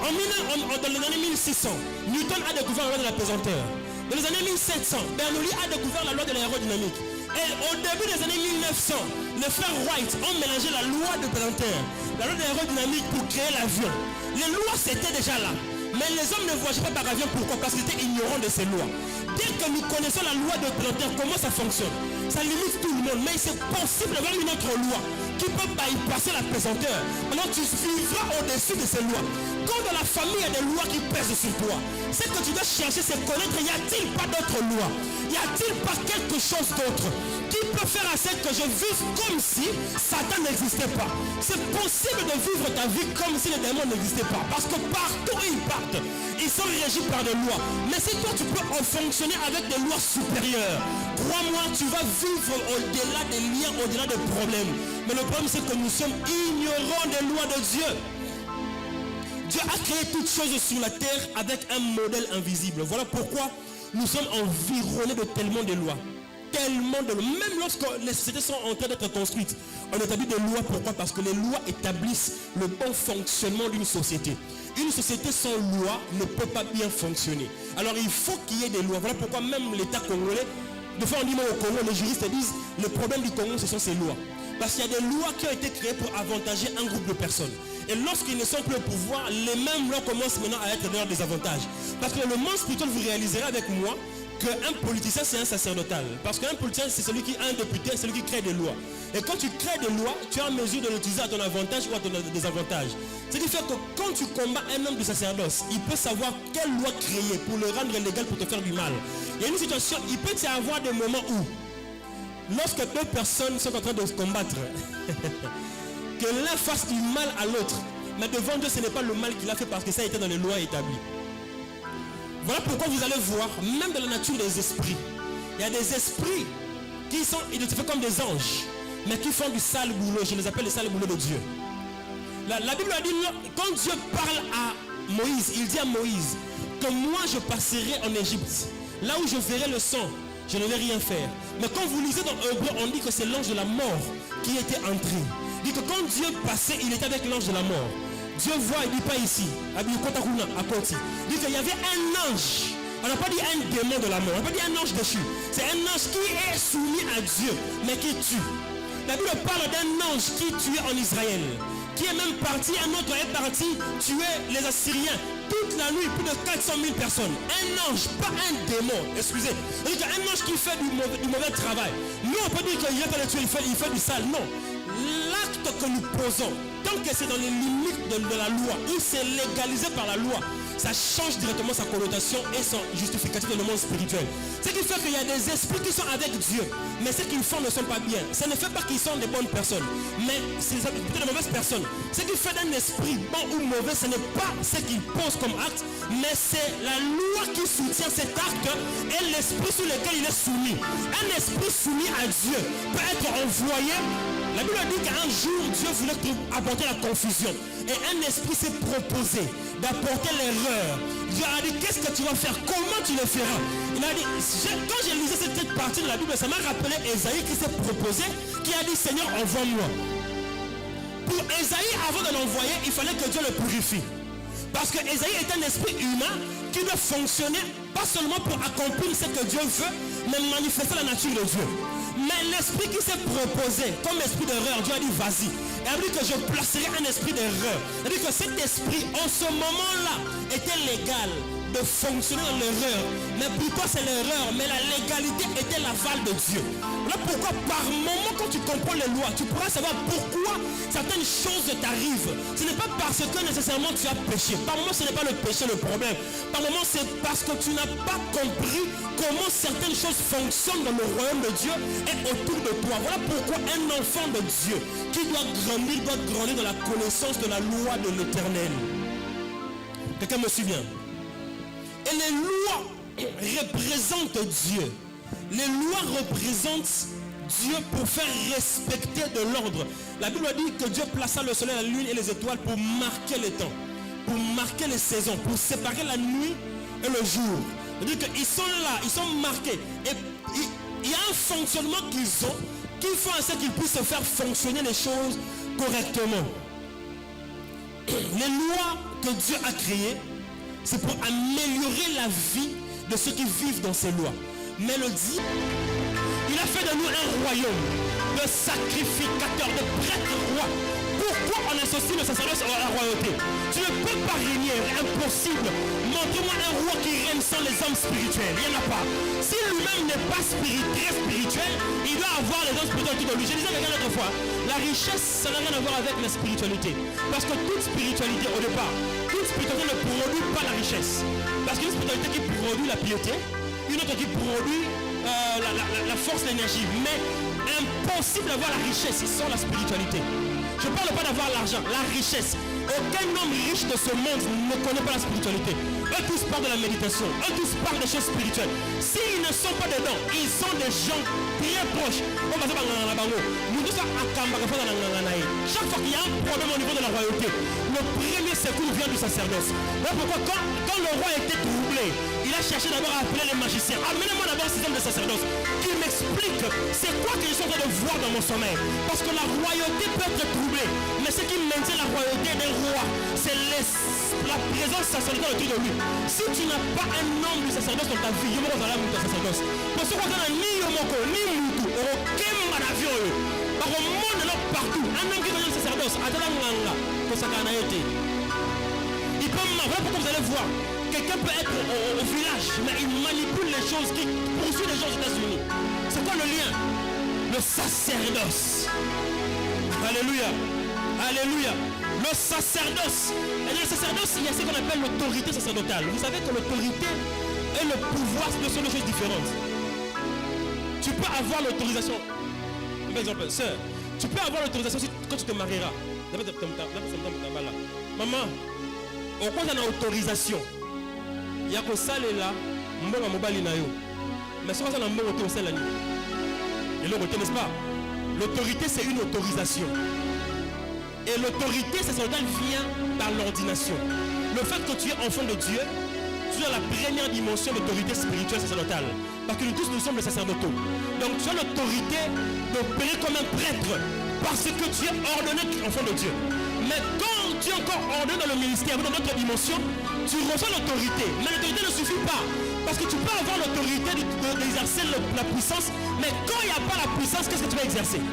dans les années 1600, Newton a découvert la loi de la pesanteur. Dans les années 1700, Bernoulli a découvert la loi de l'aérodynamique. Et au début des années 1900, les frères Wright ont mélangé la loi de pesanteur, la loi de l'aérodynamique pour créer l'avion. Les lois c'était déjà là. Mais les hommes ne voyageaient pas par avion. Pourquoi? Parce qu'ils étaient ignorants de ces lois. Dès que nous connaissons la loi de pesanteur, comment ça fonctionne, ça limite tout le monde. Mais c'est possible d'avoir une autre loi qui peut bypasser la pesanteur. Alors tu vivras au-dessus de ces lois. Quand dans la famille il y a des lois qui pèsent sur toi, c'est que tu dois chercher, c'est connaître, y a-t-il pas d'autres lois? Y a-t-il pas quelque chose d'autre qui peut faire en sorte que je vive comme si Satan n'existait pas? C'est possible de vivre ta vie comme si les démons n'existaient pas. Parce que partout où ils partent, ils sont régis par des lois. Mais si toi tu peux en fonctionner avec des lois supérieures, crois-moi, tu vas vivre au-delà des liens, au-delà des problèmes. Mais le problème c'est que nous sommes ignorants des lois de Dieu. Dieu a créé toutes choses sur la terre avec un modèle invisible. Voilà pourquoi nous sommes environnés de tellement de lois. Tellement de lois. Même lorsque les sociétés sont en train d'être construites, on établit des lois. Pourquoi? Parce que les lois établissent le bon fonctionnement d'une société. Une société sans loi ne peut pas bien fonctionner. Alors il faut qu'il y ait des lois. Voilà pourquoi même l'État congolais, de fois on dit au Congo, les juristes disent le problème du Congo ce sont ces lois. Parce qu'il y a des lois qui ont été créées pour avantager un groupe de personnes. Et lorsqu'ils ne sont plus au pouvoir, les mêmes lois commencent maintenant à être dans leur désavantage. Parce que le monde spirituel, vous réaliserez avec moi qu'un politicien c'est un sacerdotal. Parce qu'un politicien c'est celui qui a un député, c'est celui qui crée des lois. Et quand tu crées des lois, tu es en mesure de l'utiliser à ton avantage ou à ton désavantage. Ce qui fait que quand tu combats un homme de sacerdoce, il peut savoir quelle loi créer pour le rendre légal pour te faire du mal. Il y a une situation, il peut y avoir des moments où, lorsque deux personnes sont en train de se combattre, que l'un fasse du mal à l'autre, mais devant Dieu ce n'est pas le mal qu'il a fait parce que ça a été dans les lois établies. Voilà pourquoi vous allez voir, même dans la nature des esprits, il y a des esprits qui sont identifiés comme des anges, mais qui font du sale boulot. Je les appelle les sales boulots de Dieu. La Bible a dit, quand Dieu parle à Moïse, il dit à Moïse que moi je passerai en Égypte, là où je verrai le sang, je ne vais rien faire. Mais quand vous lisez dans Hébreu, on dit que c'est l'ange de la mort qui était entré. Il dit que quand Dieu passait, il était avec l'ange de la mort. Dieu voit, il ne dit pas ici, à côté. Il dit qu'il y avait un ange. On n'a pas dit un démon de la mort, on n'a pas dit un ange déchu. C'est un ange qui est soumis à Dieu, mais qui tue. La Bible parle d'un ange qui tuait en Israël, qui est même parti, un autre est parti tuer les Assyriens. Toute la nuit, plus de 400 000 personnes. Un ange, pas un démon, excusez. C'est-à-dire qu'un ange qui fait du mauvais travail. Nous, on peut dire qu'il n'est pas le tuer, il fait du sale. Non. L'acte que nous posons, tant que c'est dans les limites de la loi, où c'est légalisé par la loi, ça change directement sa connotation et son justificatif dans le monde spirituel. Ce qui fait qu'il y a des esprits qui sont avec Dieu, mais ce qu'ils font ne sont pas bien. Ça ne fait pas qu'ils sont des bonnes personnes, mais c'est plutôt de mauvaises personnes. Ce qui fait d'un esprit bon ou mauvais, ce n'est pas ce qu'il pose comme acte, mais c'est la loi qui soutient cet acte et l'esprit sur lequel il est soumis. Un esprit soumis à Dieu peut être envoyé La Bible dit qu'un jour, Dieu voulait apporter la confusion. Et un esprit s'est proposé d'apporter l'erreur. Dieu a dit, qu'est-ce que tu vas faire? Comment tu le feras? Il a dit, quand j'ai lisé cette partie de la Bible, ça m'a rappelé Esaïe qui s'est proposé, qui a dit, Seigneur, envoie-moi. Pour Esaïe, avant de l'envoyer, il fallait que Dieu le purifie. Parce que Esaïe est un esprit humain qui doit fonctionner pas seulement pour accomplir ce que Dieu veut, mais manifester la nature de Dieu. Mais l'esprit qui s'est proposé comme esprit d'erreur, Dieu a dit vas-y. Il a dit que je placerai un esprit d'erreur. Il a dit que cet esprit en ce moment-là était légal de fonctionner dans l'erreur. Mais pourquoi c'est l'erreur? Mais la légalité était l'aval de Dieu. Voilà pourquoi par moment quand tu comprends les lois, tu pourras savoir pourquoi certaines choses t'arrivent. Ce n'est pas parce que nécessairement tu as péché. Par moment ce n'est pas le péché le problème. Par moment c'est parce que tu n'as pas compris comment certaines choses fonctionnent dans le royaume de Dieu et autour de toi. Voilà pourquoi un enfant de Dieu qui doit grandir dans la connaissance de la loi de l'Éternel. Quelqu'un me suit bien? Et les lois représentent Dieu. Les lois représentent Dieu pour faire respecter de l'ordre. La Bible dit que Dieu plaça le soleil, la lune et les étoiles pour marquer les temps, pour marquer les saisons, pour séparer la nuit et le jour. C'est-à-dire qu'ils sont là, ils sont marqués. Et il y a un fonctionnement qu'ils ont qui font en sorte qu'ils puissent faire fonctionner les choses correctement. Les lois que Dieu a créées, c'est pour améliorer la vie de ceux qui vivent dans ces lois. Mais le dit, il a fait de nous un royaume de sacrificateurs, de prêtres rois. Pourquoi on associe le sacerdoce à la royauté? Tu ne peux pas régner, impossible. Montre-moi un roi qui règne sans les hommes spirituels. Il n'y en a pas. Si lui-même n'est pas très spirituel, il doit avoir les hommes spirituels autour de lui. Je disais quelqu'un l'autre fois, la richesse, ça n'a rien à voir avec la spiritualité. Parce que toute spiritualité, au départ, toute spiritualité ne produit pas la richesse. Parce qu'une spiritualité qui produit la piété, une autre qui produit la force, l'énergie. Mais impossible d'avoir la richesse sans la spiritualité. Je ne parle pas d'avoir l'argent, la richesse. Aucun homme riche de ce monde ne connaît pas la spiritualité. Eux tous parlent de la méditation, eux tous parlent des choses spirituelles. S'ils ne sont pas dedans, ils sont des gens très proches. Chaque fois qu'il y a un problème au niveau de la royauté, le premier secours vient du sacerdoce. Voilà pourquoi quand le roi était troublé, il a cherché d'abord à appeler les magiciens. Amenez-moi d'abord un système de sacerdoce qui m'explique c'est quoi que je suis en train de voir dans mon sommeil. Parce que la royauté peut être troublée, mais ce qui maintient la royauté des rois, c'est la présence sacerdotale autour de lui. Si tu n'as pas un homme du sacerdoce dans ta vie, il y aura un sacerdoce. Parce que ni Yomoko, ni Moutou, aucun manavion, par le monde là partout, un homme qui connaît le sacerdoce, il peut m'avoir, pourquoi vous allez voir, quelqu'un peut être au village, mais il manipule les choses, qui poursuit les gens aux États-Unis. C'est quoi le lien? Le sacerdoce. Alléluia. Alléluia. Le sacerdoce. Et dans le sacerdoce, il y a ce qu'on appelle l'autorité sacerdotale. Vous savez que l'autorité et le pouvoir, ce sont deux choses différentes. Tu peux avoir l'autorisation. Par exemple, sœur, tu peux avoir l'autorisation quand tu te marieras. Maman, au quoi tu as l'autorisation? Il y a que ça là, mbonga mobali na yo. Mais ce qu'on a mbonga au sel là. Et l'autorité, n'est-ce pas? L'autorité, c'est une autorisation. Et l'autorité sacerdotale vient par l'ordination. Le fait que tu es enfant de Dieu, tu as la première dimension d'autorité spirituelle sacerdotale. Parce que nous tous, nous sommes les sacerdotaux. Donc tu as l'autorité d'opérer comme un prêtre. Parce que tu es ordonné enfant de Dieu. Mais quand tu es encore ordonné dans le ministère, dans notre dimension, tu reçois l'autorité. Mais l'autorité ne suffit pas. Parce que tu peux avoir l'autorité d'exercer la puissance. Mais quand il n'y a pas la puissance, qu'est-ce que tu vas exercer?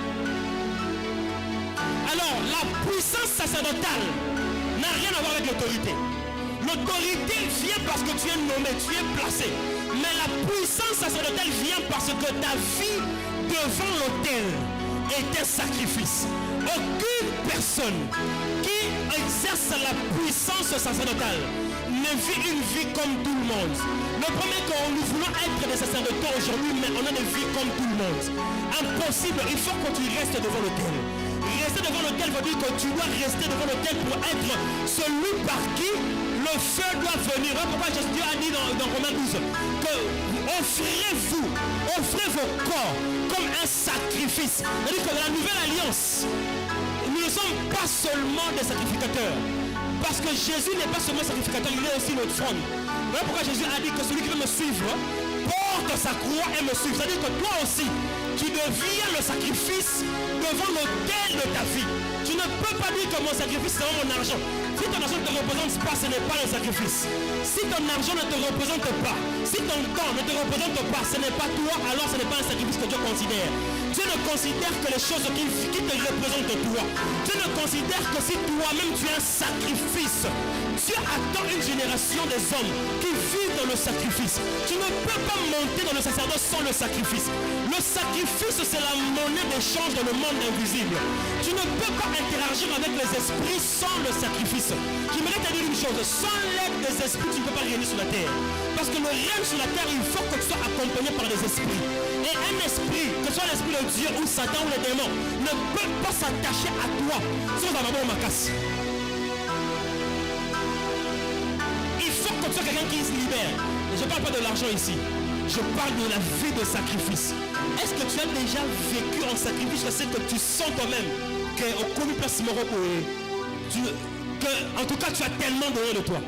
Alors, la puissance sacerdotale n'a rien à voir avec l'autorité. L'autorité vient parce que tu es nommé, tu es placé. Mais la puissance sacerdotale vient parce que ta vie devant l'autel est un sacrifice. Aucune personne qui exerce la puissance sacerdotale ne vit une vie comme tout le monde. Le premier quand nous voulons être des sacerdotaux aujourd'hui, mais on a des vies comme tout le monde. Impossible, il faut que tu restes devant l'autel. Rester devant l'autel veut dire que tu dois rester devant l'autel pour être celui par qui Le feu doit venir. Voilà pourquoi Jésus a dit dans Romains 12 que offrez vos corps comme un sacrifice. C'est-à-dire que dans la nouvelle alliance, nous ne sommes pas seulement des sacrificateurs. Parce que Jésus n'est pas seulement sacrificateur, il est aussi notre trône. Voilà pourquoi Jésus a dit que celui qui veut me suivre porte sa croix et me suive. C'est-à-dire que toi aussi, tu deviens le sacrifice devant l'autel de ta vie. Tu ne peux pas dire que mon sacrifice c'est mon argent. Si ton argent ne te représente pas, ce n'est pas un sacrifice. Si ton argent ne te représente pas, si ton temps ne te représente pas, ce n'est pas toi, alors ce n'est pas un sacrifice que Dieu considère. Dieu ne considère que les choses qui te représentent toi. Dieu ne considère que si toi-même tu es un sacrifice. Dieu attend une génération des hommes qui vivent dans le sacrifice. Tu ne peux pas monter dans le sacerdoce sans le sacrifice. Le sacrifice, c'est la monnaie d'échange dans le monde invisible. Tu ne peux pas interagir avec les esprits sans le sacrifice. J'aimerais te dire une chose, sans l'aide des esprits, tu ne peux pas régner sur la terre. Parce que le règne sur la terre, il faut que tu sois accompagné par des esprits. Et un esprit, que ce soit l'esprit de Dieu ou Satan ou les démons, ne peut pas s'attacher à toi sans avoir ma casse. Il faut que tu sois quelqu'un qui se libère. Je ne parle pas de l'argent ici. Je parle de la vie de sacrifice. Est-ce que tu as déjà vécu en sacrifice? Je sais que tu sens toi-même qu'au commis place Morocco, en tout cas tu as tellement donné de toi.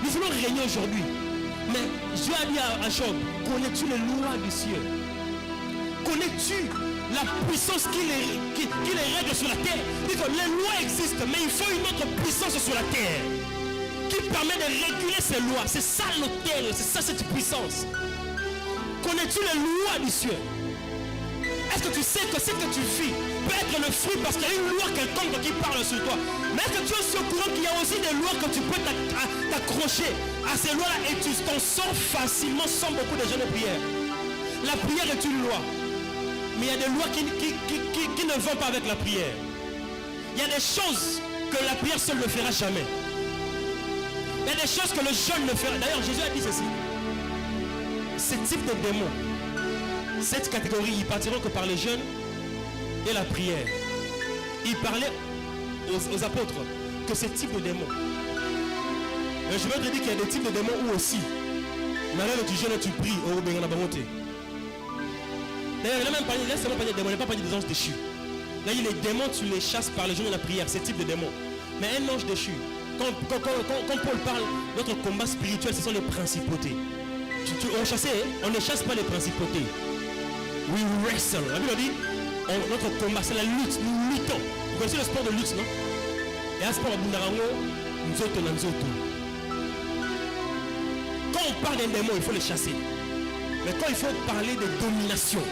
Nous voulons régner aujourd'hui. Mais Dieu a dit à Job, connais-tu les lois du ciel? Connais-tu la puissance qui les règle sur la terre? Dit que les lois existent, mais il faut une autre puissance sur la terre qui permet de réguler ces lois. C'est ça l'autel, c'est ça cette puissance. Connais-tu les lois du ciel? Est-ce que tu sais que ce que tu vis peut être le fruit parce qu'il y a une loi quelconque qui parle sur toi? Mais est-ce que tu es aussi au courant qu'il y a aussi des lois que tu peux t'accrocher à ces lois-là et tu t'en sors facilement sans beaucoup de jeûne et prière? La prière est une loi. Mais il y a des lois qui ne vont pas avec la prière. Il y a des choses que la prière seule ne fera jamais. Il y a des choses que le jeûne ne fera. D'ailleurs, Jésus a dit ceci. Ce type de démons, cette catégorie, ils partiront que par les jeûnes et la prière. Il parlait aux apôtres que ce type de démons. Mais je veux te dire qu'il y a des types de démons où aussi, malgré tu jeûnes et tu pries, au Bénin, d'ailleurs, il a même parlé, laisse-moi parler des démons, il n'a pas parlé des anges déchus. Là, les démons, tu les chasses par les jeûnes et la prière, ce type de démons. Mais un ange déchu, quand Paul parle, notre combat spirituel, ce sont les principautés. On ne chasse pas les principautés. We wrestle. La Bible dit, notre combat, c'est la lutte. Nous luttons. Vous connaissez le sport de lutte, non? Et un sport à Bundarango, nous autres. Quand on parle d'un démon, il faut les chasser. Mais quand il faut parler de domination,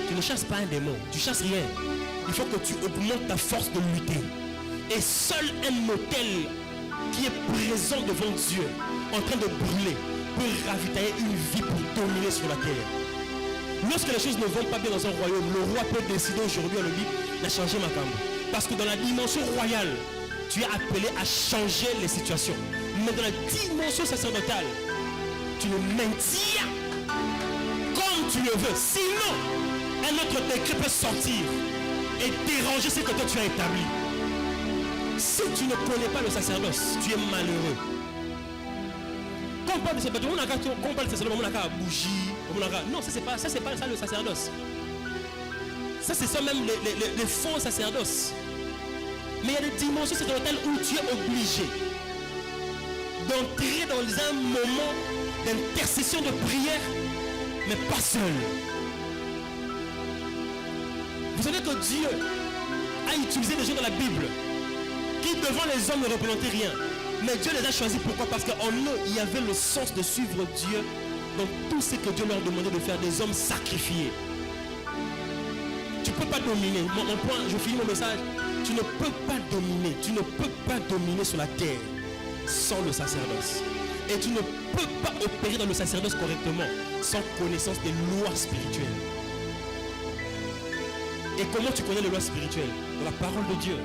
tu ne chasses pas un démon, tu chasses rien. Il faut que tu augmentes ta force de lutter. Et seul un autel qui est présent devant Dieu, en train de brûler, peut ravitailler une vie pour dominer sur la terre. Lorsque les choses ne vont pas bien dans un royaume, le roi peut décider aujourd'hui, on le dit, de changer ma cambre. Parce que dans la dimension royale, tu es appelé à changer les situations. Mais dans la dimension sacerdotale, tu le maintiens comme tu le veux. Sinon, un autre décret peut sortir et déranger ce que toi tu as établi. Si tu ne connais pas le sacerdoce, tu es malheureux. Quand on parle de sacerdoce, on a bougie. Non, ça c'est pas ça le sacerdoce. Ça c'est ça même les faux sacerdoces. Mais il y a des dimensions sacerdotales où tu es obligé d'entrer dans un moment d'intercession, de prière, mais pas seul. Vous savez que Dieu a utilisé des gens dans la Bible qui devant les hommes ne représentaient rien. Mais Dieu les a choisis. Pourquoi? Parce qu'en eux, il y avait le sens de suivre Dieu dans tout ce que Dieu leur demandait de faire, des hommes sacrifiés. Tu ne peux pas dominer. Mon point, je finis mon message. Tu ne peux pas dominer sur la terre sans le sacerdoce. Et tu ne peux pas opérer dans le sacerdoce correctement sans connaissance des lois spirituelles. Et comment tu connais les lois spirituelles? Dans la parole de Dieu.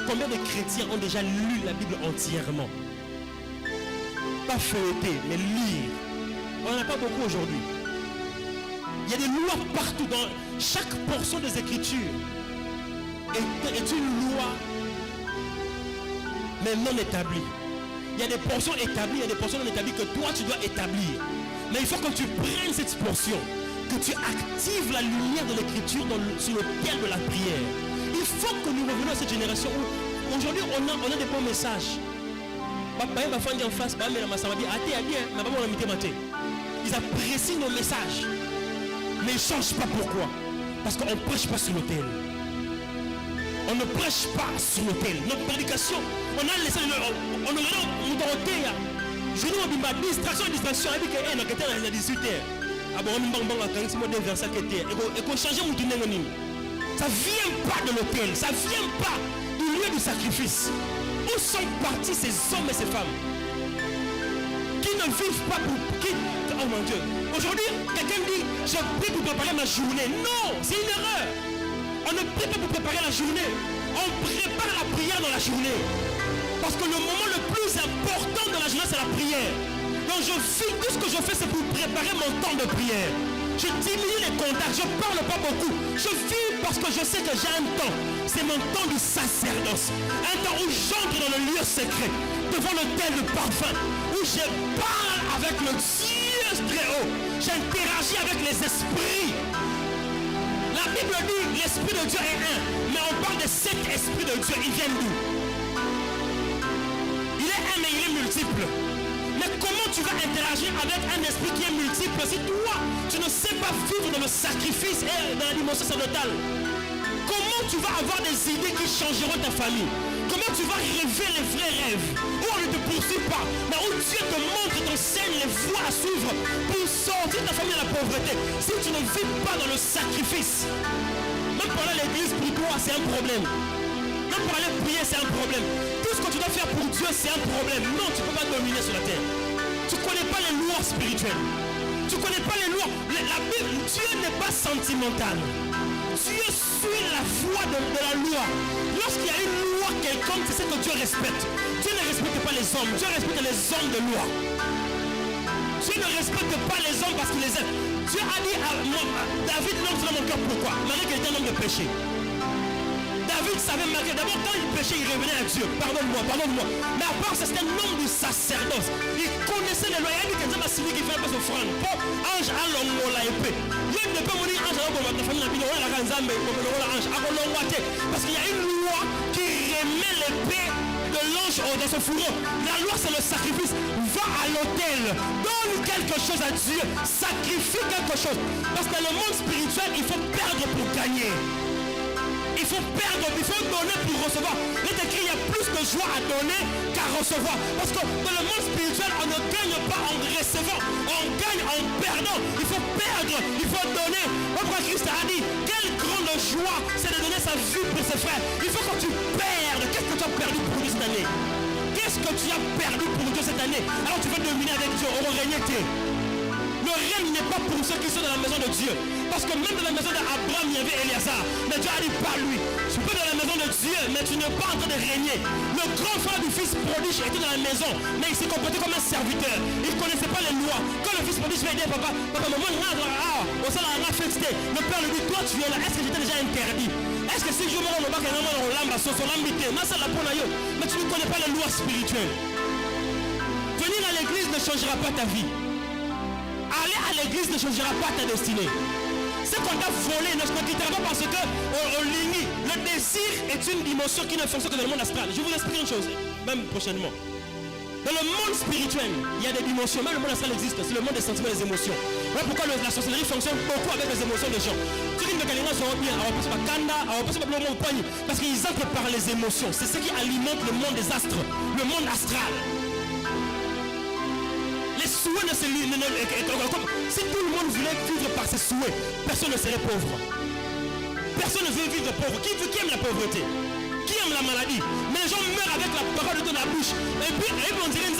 Combien de chrétiens ont déjà lu la Bible entièrement? Pas feuilleter, mais lire. On n'en a pas beaucoup aujourd'hui. Il y a des lois partout. Dans chaque portion des Écritures est une loi, mais non établie. Il y a des portions établies, il y a des portions non établies que toi tu dois établir. Mais il faut que tu prennes cette portion, que tu actives la lumière de l'écriture sur l'autel de la prière. Il faut que nous revenions à cette génération où aujourd'hui on a des bons messages. En face, ils apprécient nos messages, mais ils ne changent pas. Pourquoi? Parce qu'on ne prêche pas sur l'autel. On ne prêche pas sur l'autel. Notre prédication, on a laissé on a je dis ma distraction, avec un enquêteur à 18h. Ça ne vient pas de l'autel, ça ne vient pas du lieu du sacrifice. Où sont partis ces hommes et ces femmes qui ne vivent pas pour... oh mon Dieu. Aujourd'hui, quelqu'un dit, je prie pour préparer ma journée. Non, c'est une erreur. On ne prie pas pour préparer la journée. On prépare la prière dans la journée. Parce que le moment le plus important de la journée, c'est la prière. Donc je fais tout ce que je fais, c'est pour préparer mon temps de prière. Je diminue les contacts, je ne parle pas beaucoup. Je vis parce que je sais que j'ai un temps. C'est mon temps du sacerdoce. Un temps où j'entre dans le lieu secret, devant l'autel de parfum, où je parle avec le Dieu très haut. J'interagis avec les esprits. La Bible dit l'Esprit de Dieu est un. Mais on parle de 7 esprits de Dieu. Ils viennent d'où? Il est un mais il est multiple. Mais comment tu vas interagir avec un esprit qui est multiple si toi, tu ne sais pas vivre dans le sacrifice et dans la dimension sacerdotale? Comment tu vas avoir des idées qui changeront ta famille? Comment tu vas rêver les vrais rêves? Où on ne te poursuit pas, mais où Dieu te montre, t'enseigne les voies à suivre pour sortir ta famille de la pauvreté. Si tu ne vis pas dans le sacrifice, même parler à l'église pour toi, c'est un problème. Même parler prier, c'est un problème. Tout ce que tu dois faire pour Dieu, c'est un problème. Non, tu ne peux pas dominer sur la terre. Tu ne connais pas les lois spirituelles. Tu ne connais pas les lois. La Bible, Dieu n'est pas sentimental. Dieu suit la voie de la loi. Lorsqu'il y a une loi quelconque, c'est ce que Dieu respecte. Dieu ne respecte pas les hommes. Dieu respecte les hommes de loi. Dieu ne respecte pas les hommes parce qu'il les aime. Dieu a dit à David, l'homme dans mon cœur, pourquoi? Malgré qu'il était un homme de péché. David savait malgré, d'abord quand il péchait, il revenait à Dieu. Pardonne-moi, pardonne-moi. Mais à part ça, c'était un homme du sacerdoce. Il connaissait les lois. Il a dit que Dieu m'a signé qu'il fait pas s'offrande. Pour ange à l'homme la épée. Dieu ne peut pas dire ange à l'homme la famille, la bino, la ganzambe, ange à l'homme. Parce qu'il y a une loi qui remet l'épée de l'ange dans son fourreau. La loi, c'est le sacrifice. Va à l'autel. Donne quelque chose à Dieu. Sacrifie quelque chose. Parce que dans le monde spirituel, il faut perdre pour gagner. Il faut perdre, il faut donner pour recevoir. Il est écrit, il y a plus de joie à donner qu'à recevoir. Parce que dans le monde spirituel, on ne gagne pas en recevant, on gagne en perdant. Il faut perdre, il faut donner. Pourquoi Christ a dit, quelle grande joie, c'est de donner sa vie pour ses frères. Il faut que tu perdes. Qu'est-ce que tu as perdu pour Dieu cette année? Qu'est-ce que tu as perdu pour Dieu cette année? Alors tu veux dominer avec Dieu, on va régner. Le règne n'est pas pour ceux qui sont dans la maison de Dieu. Parce que même dans la maison d'Abraham, il y avait Éléazar. Mais Dieu a dit pas lui. Tu peux dans la maison de Dieu, mais tu n'es pas en train de régner. Le grand frère du fils prodige était dans la maison, mais il s'est comporté comme un serviteur. Il ne connaissait pas les lois. Quand le fils prodige va aider papa, maman, au sein de la fête, le père lui dit, toi tu es là, est-ce que j'étais déjà interdit? Est-ce que si je me rends au bac, mais tu ne connais pas les lois spirituelles. Venir à l'église ne changera pas ta vie. Aller à l'église ne changera pas ta destinée. Ce qu'on t'a volé ne se quittera pas parce que on ligne. Le désir est une dimension qui ne fonctionne que dans le monde astral. Je vous explique une chose, même prochainement. Dans le monde spirituel, il y a des dimensions. Même le monde astral existe. C'est le monde des sentiments et des émotions. Voilà pourquoi la sorcellerie fonctionne beaucoup avec les émotions des gens. Ceux qui ne gagnent pas bien, parce qu'ils entrent par les émotions. C'est ce qui alimente le monde des astres, le monde astral. Les souhaits ne se si tout le monde voulait vivre par ses souhaits, personne ne serait pauvre. Personne ne veut vivre pauvre. Qui aime la pauvreté? Qui aime la maladie? Mais les gens meurent avec la parole de la bouche. Et puis on dirait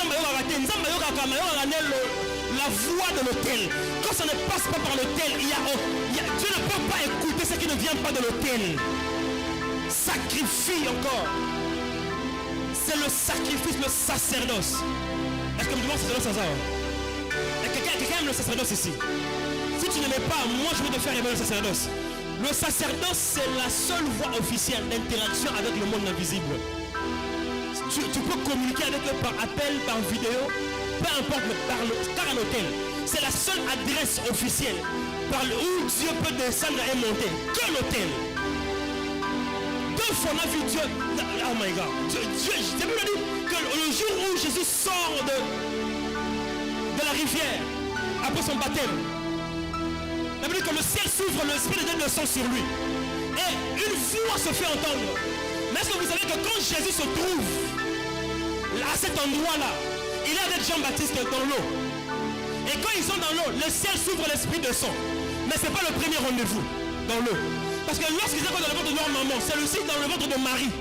la voix de l'autel. Quand ça ne passe pas par l'autel, Dieu ne peut pas écouter ce qui ne vient pas de l'autel. Sacrifie encore. C'est le sacrifice, le sacerdoce. Est-ce que me demande sacerdoce ça? Quelqu'un aime le sacerdoce ici? Si tu n'aimais pas, moi je vais te faire aimer le sacerdoce. Le sacerdoce, c'est la seule voie officielle d'interaction avec le monde invisible. tu peux communiquer avec eux par appel, par vidéo, peu importe, mais par un hôtel. C'est la seule adresse officielle où Dieu peut descendre et monter. Que l'hôtel. 2 fois on a vu Dieu. Oh my God. J'ai même dit que le jour où Jésus sort de la rivière, après son baptême, ça veut dire que le ciel s'ouvre, l'Esprit de Dieu descend sur lui. Et une voix se fait entendre. Mais est-ce que vous savez que quand Jésus se trouve à cet endroit-là, il est avec Jean-Baptiste dans l'eau. Et quand ils sont dans l'eau, le ciel s'ouvre, l'Esprit descend. Mais ce n'est pas le premier rendez-vous dans l'eau. Parce que lorsqu'ils étaient dans le ventre de leur maman, celui-ci dans le ventre de Marie,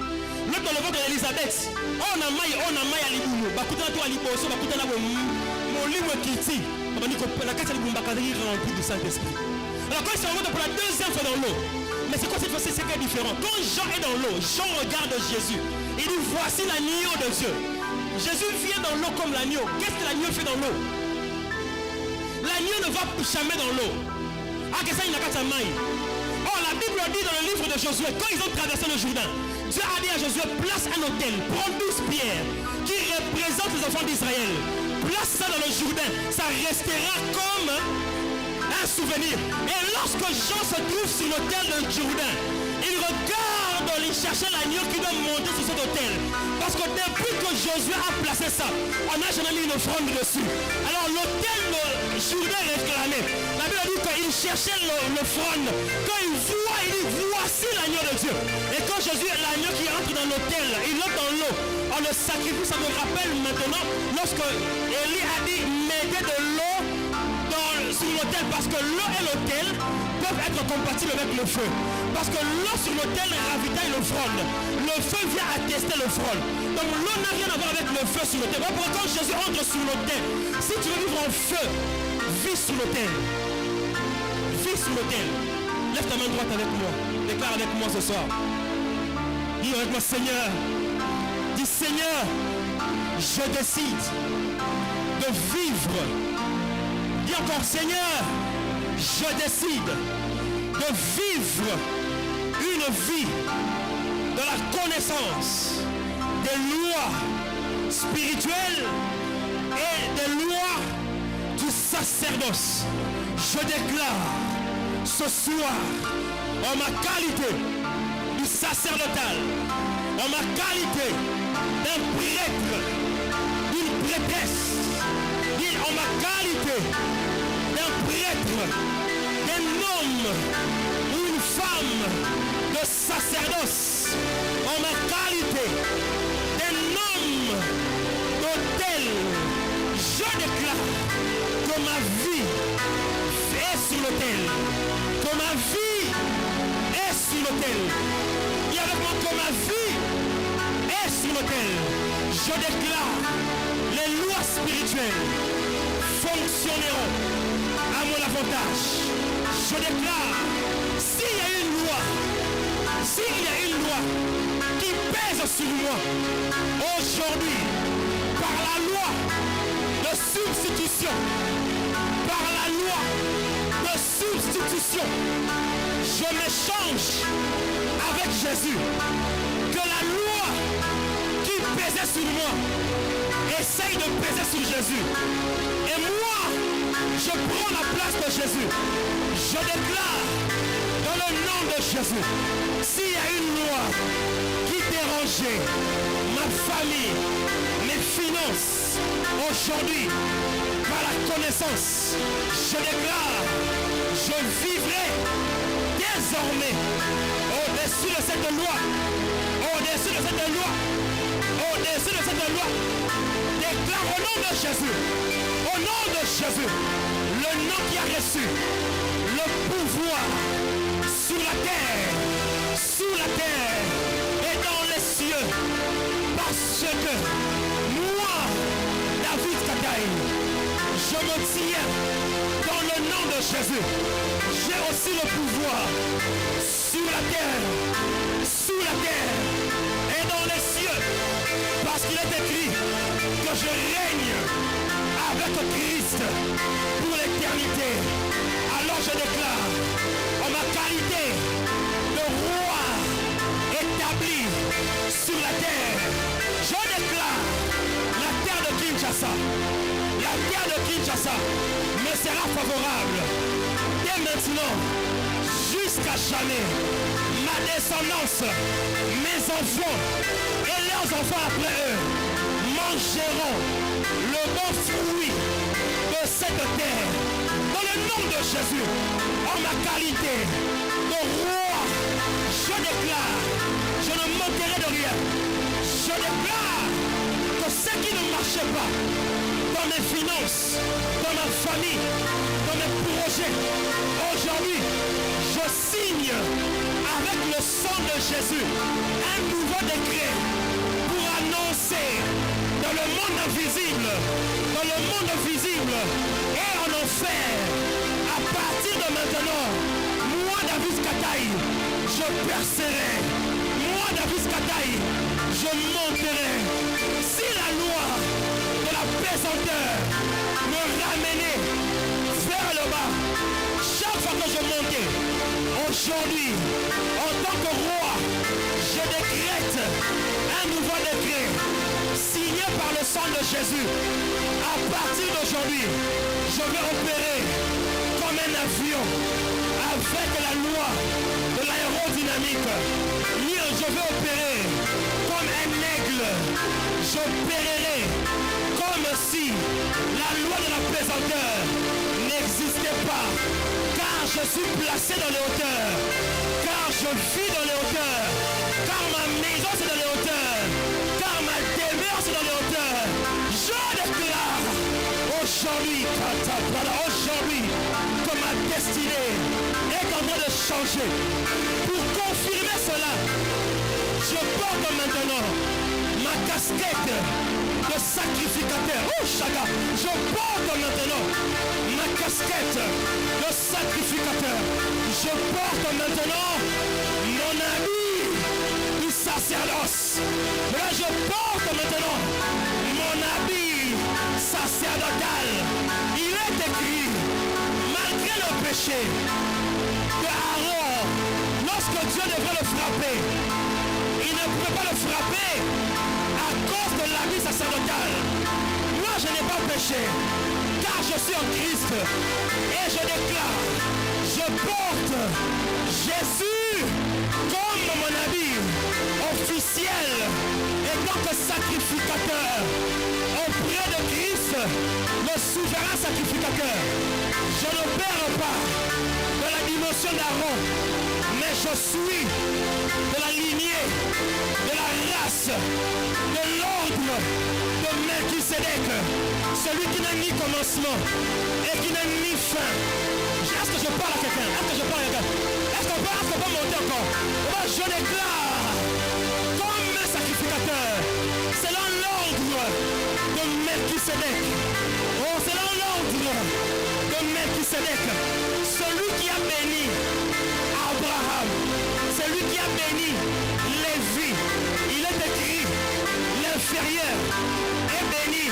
l'autre dans le ventre d'Élisabeth, on a maille à l'ibounou, bakuta to aliboso, bakuta na molimo kiti, la case de Bumbakadri remplie du Saint-Esprit. Alors quand ils se rencontrent pour la 2e fois dans l'eau, mais c'est quoi cette fois-ci? C'est différent. Quand Jean est dans l'eau, Jean regarde Jésus. Il dit voici l'agneau de Dieu. Jésus vient dans l'eau comme l'agneau. Qu'est-ce que l'agneau fait dans l'eau? L'agneau ne va jamais dans l'eau. Ah, que ça, il n'a qu'à sa maille. Oh, la Bible dit dans le livre de Josué, quand ils ont traversé le Jourdain, Dieu a dit à Josué, place un autel, prends 12 pierres qui représentent les enfants d'Israël. Place ça dans le Jourdain, ça restera comme un souvenir. Et lorsque Jean se trouve sur l'autel de Jourdain, il regarde, il cherchait l'agneau qui doit monter sur cet autel. Parce que depuis que Josué a placé ça, on n'a jamais mis une offrande dessus. Alors l'autel de Jourdain réclamé. La Bible dit qu'il cherchait l'offrande. Quand il voit, il dit voici l'agneau de Dieu. Et quand Jésus est l'agneau qui entre dans l'autel, il entre dans l'eau. On le sacrifie, ça me rappelle maintenant lorsque Élie a dit mettez de l'eau sur l'autel, parce que l'eau et l'autel peuvent être compatibles avec le feu. Parce que l'eau sur l'autel ravitaille l'offrande. Le feu vient attester l'offrande. Donc l'eau n'a rien à voir avec le feu sur l'autel. Pourquoi quand Jésus entre sur l'autel, si tu veux vivre en feu, vis sur l'autel. Vis sur l'autel. Lève ta main droite avec moi. Déclare avec moi ce soir. Dis avec moi, Seigneur. Dis Seigneur, je décide de vivre. Dis encore, Seigneur, je décide de vivre une vie de la connaissance des lois spirituelles et des lois du sacerdoce. Je déclare ce soir, en ma qualité du sacerdotal, en ma qualité d'un prêtre, d'une prêtresse, en ma qualité d'un prêtre, d'un homme ou une femme de sacerdoce, en ma qualité d'un homme d'autel, je déclare que ma vie est sur l'autel, que ma vie est sur l'autel. Dis avec moi que ma vie est sur l'autel. Je déclare les lois spirituelles fonctionneront à mon avantage. Je déclare, s'il y a une loi qui pèse sur moi aujourd'hui, par la loi de substitution, je m'échange avec Jésus. Que la loi qui pesait sur moi essaye de peser sur Jésus. Et moi, je prends la place de Jésus. Je déclare dans le nom de Jésus, s'il y a une loi qui dérangeait ma famille, mes finances, aujourd'hui, par la connaissance, je déclare, je vivrai désormais au-dessus de cette loi, au-dessus de cette loi, au-dessus de cette loi. Déclare au nom de Jésus, au nom de Jésus, le nom qui a reçu le pouvoir sur la terre et dans les cieux, parce que moi, David Kataï, je me tiens dans le nom de Jésus. J'ai aussi le pouvoir sur la terre et dans les cieux, parce qu'il est écrit que je règne avec Christ pour l'éternité. Alors je déclare, en ma qualité de roi établi sur la terre, je déclare La terre de Kinshasa me sera favorable. Dès maintenant, jusqu'à jamais, ma descendance, mes enfants et leurs enfants après eux mangeront le bon fruit de cette terre. Dans le nom de Jésus, en ma qualité de roi, je déclare, je ne manquerai de rien. Je déclare que ce qui ne marchait pas dans mes finances, dans ma famille, dans mes projets, aujourd'hui, je signe avec le sang de Jésus un nouveau décret pour annoncer dans le monde invisible, et en enfer, à partir de maintenant, moi, David Kataï, je percerai. Moi, David Kataï, je monterai. Si la loi de la pesanteur me ramenait vers le bas, chaque fois que je montais, aujourd'hui, en tant que roi, je décrète un nouveau décret signé par le sang de Jésus. À partir d'aujourd'hui, je vais opérer comme un avion avec la loi de l'aérodynamique. Je vais opérer comme un aigle. J'opérerai comme si la loi de la pesanteur n'existait pas. Car je suis placé dans les hauteurs. Car je vis dans les hauteurs. Car ma maison c'est dans les hauteurs. Car ma demeure c'est dans les hauteurs. Je déclare aujourd'hui que ma destinée est en train de changer. Pour confirmer cela, je porte maintenant ma casquette de sacrificateur. Oh Chaga, je porte maintenant ma casquette de sacrificateur. Je porte maintenant mon habit du sacerdoce. Là, je porte maintenant mon habit sacerdotal. Il est écrit, malgré le péché de Aaron, lorsque Dieu devrait le frapper, il ne pouvait pas le frapper à cause de l'habit sacerdotal. Moi, je n'ai pas péché, car je suis en Christ. Et je déclare, je porte Jésus comme mon habit officiel et tant que sacrificateur auprès de Christ, le souverain sacrificateur. Je ne perds pas de la dimension d'Aaron, mais je suis de la lignée, de la race, de l'ordre de Melchisedec, celui qui n'a ni commencement et qui n'a ni fin. Est-ce que je parle à quelqu'un? Est-ce qu'on peut monter encore? Moi, je déclare comme sacrificateur, selon l'ordre de Melchisedec. Oh, selon l'ordre de Melchisedec, celui qui a béni Abraham, celui qui a béni Lévi. Il est écrit, l'inférieur est béni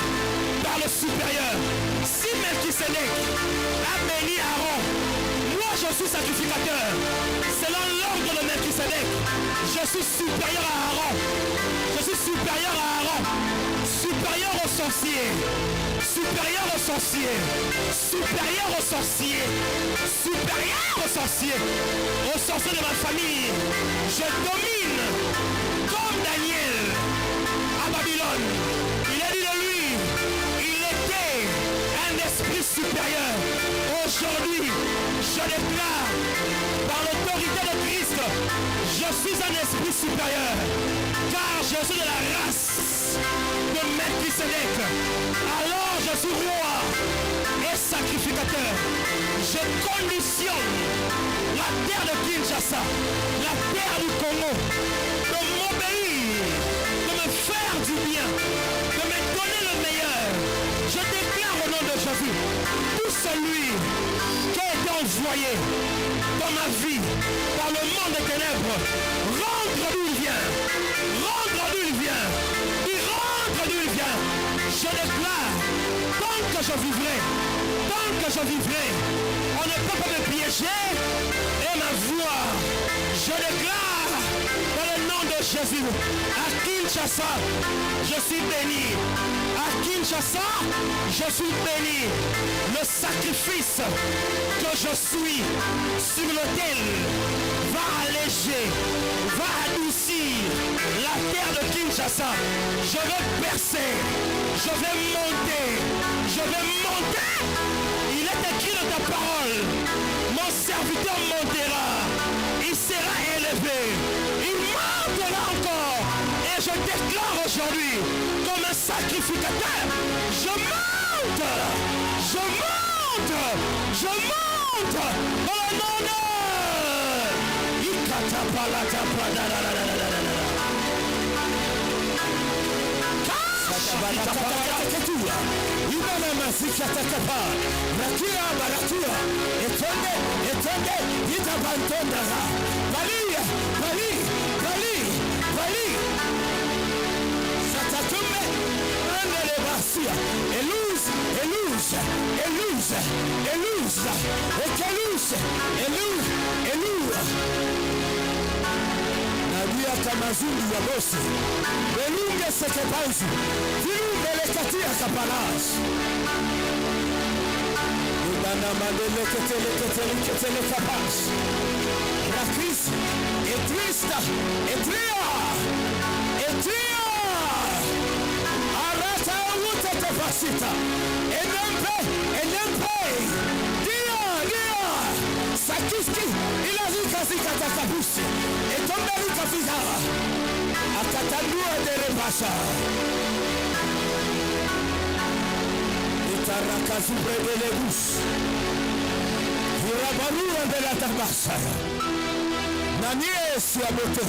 par le supérieur. Si Melchisedec a béni Aaron, moi je suis sacrificateur. Selon l'ordre de Melchisedec, je suis supérieur à Aaron. Je suis supérieur à Aaron. Supérieur au sorcier. Supérieur au sorcier. Supérieur au sorcier. Supérieur au sorcier. Au sorcier de ma famille. Je domine comme Daniel à Babylone. Il a dit de lui, il était un esprit supérieur. Aujourd'hui, je déclare par l'autorité de Christ, je suis un esprit supérieur. Car je suis de la race de Melchisedec. Alors je suis roi et sacrificateur. Je conditionne la terre de Kinshasa, la terre du Congo, de m'obéir, de me faire du bien, de me donner le meilleur. Je déclare au nom de Jésus, tout celui qui a été envoyé dans ma vie, par le monde des ténèbres, rentre d'où il vient, rentre d'où il vient, il rentre d'où il vient. Je déclare, tant que je vivrai, on ne peut pas me piéger et ma voix. Je déclare dans le nom de Jésus, à Kinshasa, je suis béni. À Kinshasa, je suis béni. Le sacrifice que je suis sur l'autel va alléger, va adoucir la terre de Kinshasa. Je vais percer, je vais monter, je vais monter. Il est écrit dans ta parole, mon serviteur montera, il sera élevé, il montera encore. Et je déclare aujourd'hui, comme un sacrificateur, je monte, je monte, je monte, dans le nom de Mazuri ya bosi belunge sekebanzi vilunge lekatia kapalas Ibana mandele ketele kapas Rakis etrista etria arata ute tefasita enempe dia sakiski ilazika zikatakabusi etombeli kafizara akatandua derebasha itarakazubre delebus virabalua de la tabasa naniesi abote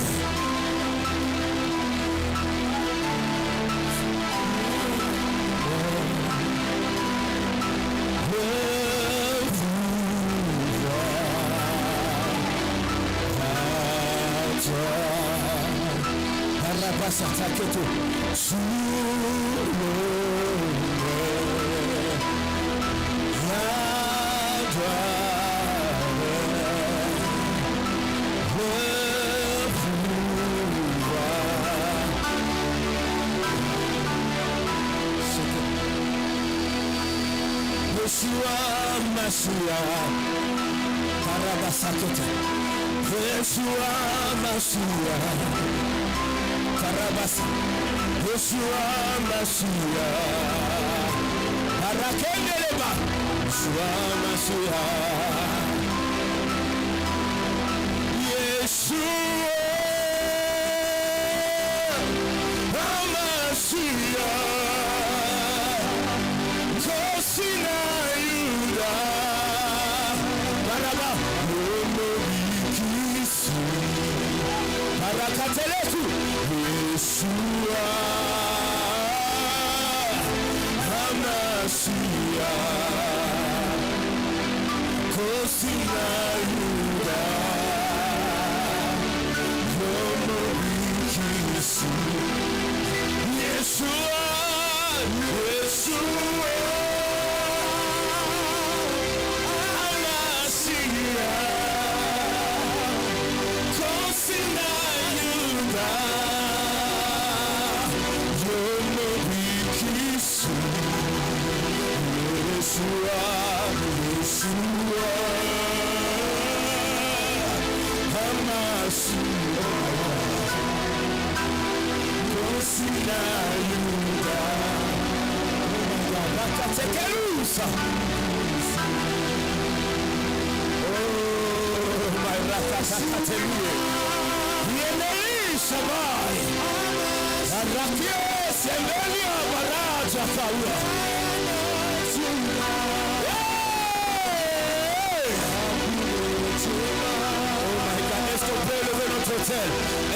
Passa taketo Yeshua Mashiach Karabasakete Yeshua Mashiach Karabasa Yeshua Mashiach Arakendeleba Yeshua Mashiach Yeshua Mashiach Kosina Yuda Baraba Omobikisi Barakateletu Yeshua HaMashiach Kosina Yuda Omobikisi Yeshua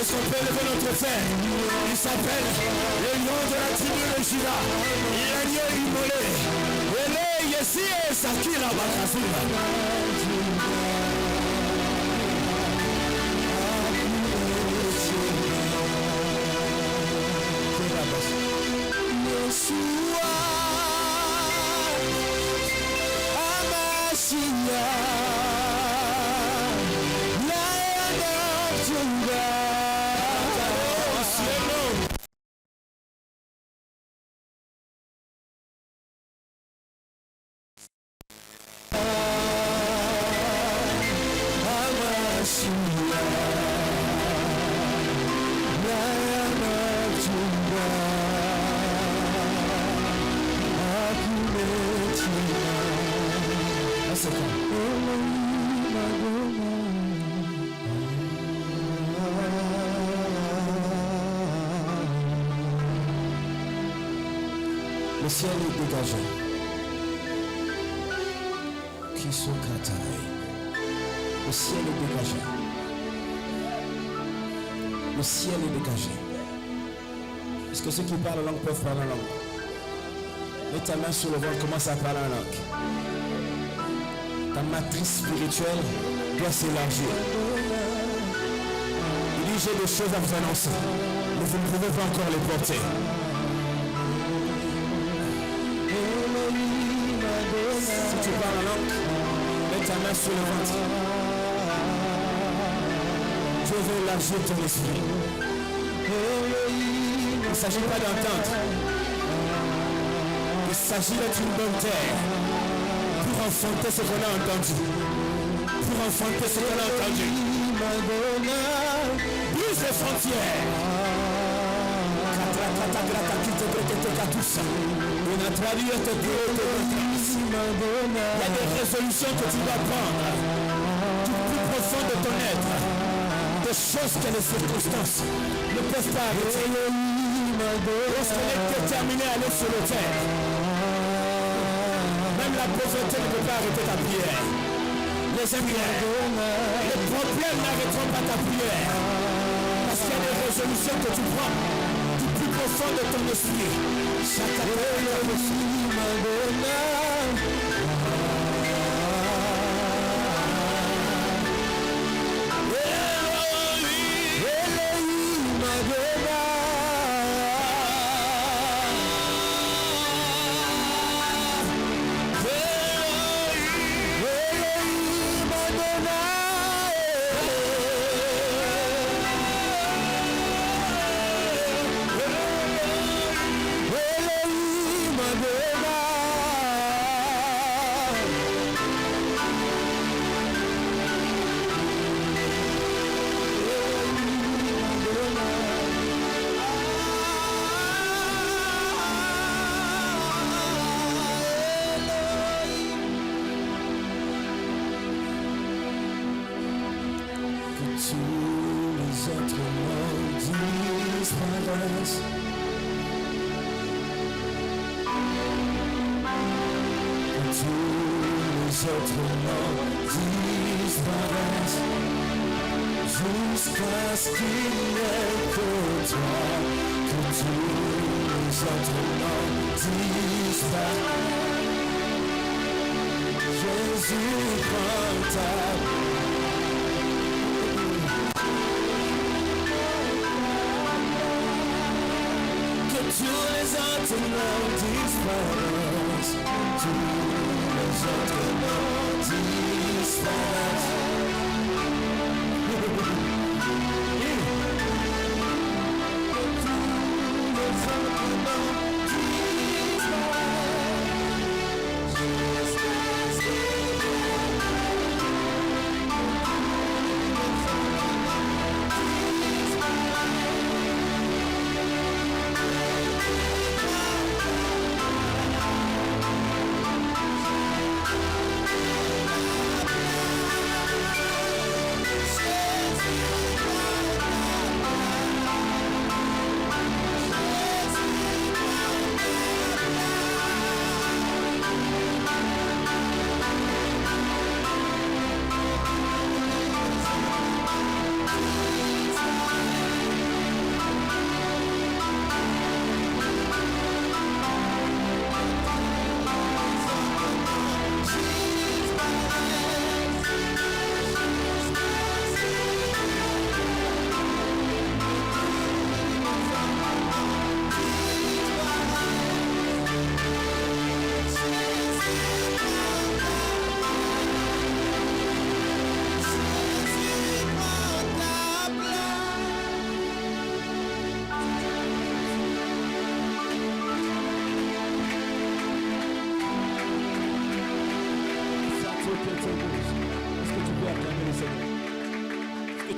Est-ce qu'on peut lever notre frère? Il s'appelle le lion de la tribu de Juda. Il est lion immolé. Il est ici et Sakira Bakazula. Yeshua HaMashiach Lion of Judah Le ciel est dégagé. Qui sont Kataï. Le ciel est dégagé. Le ciel est dégagé. Est-ce que ceux qui parlent la langue peuvent parler la langue? Mets ta main sur le ventre, commence à parler la langue. Ta matrice spirituelle doit s'élargir. Il dit, j'ai des choses à vous annoncer, mais vous ne pouvez pas encore les porter. Si tu parles la langue, mets ta main sur le ventre. Dieu veut élargir ton esprit. Il ne s'agit pas d'entendre. Il s'agit d'être une bonne terre pour enfanter ce qu'on a entendu. Pour enfanter ce qu'on a entendu. Brise les frontières. Il y a des résolutions que tu dois prendre du plus profond de ton être. Des choses que les circonstances ne peuvent pas arrêter. Lorsqu'on est déterminé à aller sur le terre, même la pauvreté ne peut pas arrêter ta prière. Les amis, les problèmes n'arrêteront pas ta prière. Parce qu'il y a des résolutions que tu prends du plus profond de ton esprit. Chaque jusqu'à ce qu'il n'est que toi, que tous les autres noms disparaissent. Jésus prend ta que tous les autres noms disparaissent, tous les autres noms disparaissent.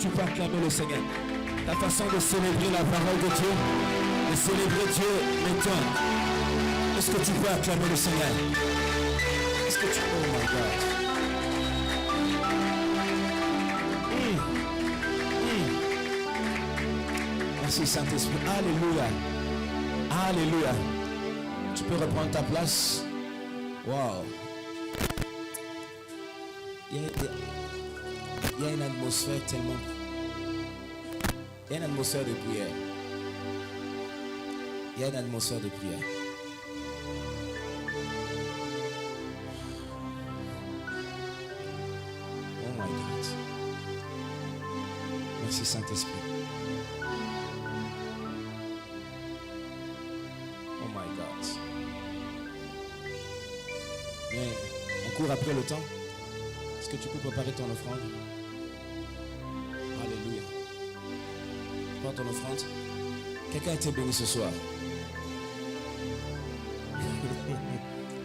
Tu peux acclamer le Seigneur. Ta façon de célébrer la parole de Dieu, de célébrer Dieu m'étonne. Est-ce que tu peux acclamer le Seigneur? Est-ce que tu... Oh my God. Merci Saint-Esprit. Alléluia. Alléluia. Tu peux reprendre ta place. Wow. Il y a une atmosphère tellement... Il y a une atmosphère de prière. Il y a une atmosphère de prière. Oh my God. Merci Saint-Esprit. Oh my God. Mais on court après le temps. Est-ce que tu peux préparer ton offrande? Alléluia. Prends ton offrande. Quelqu'un a été béni ce soir.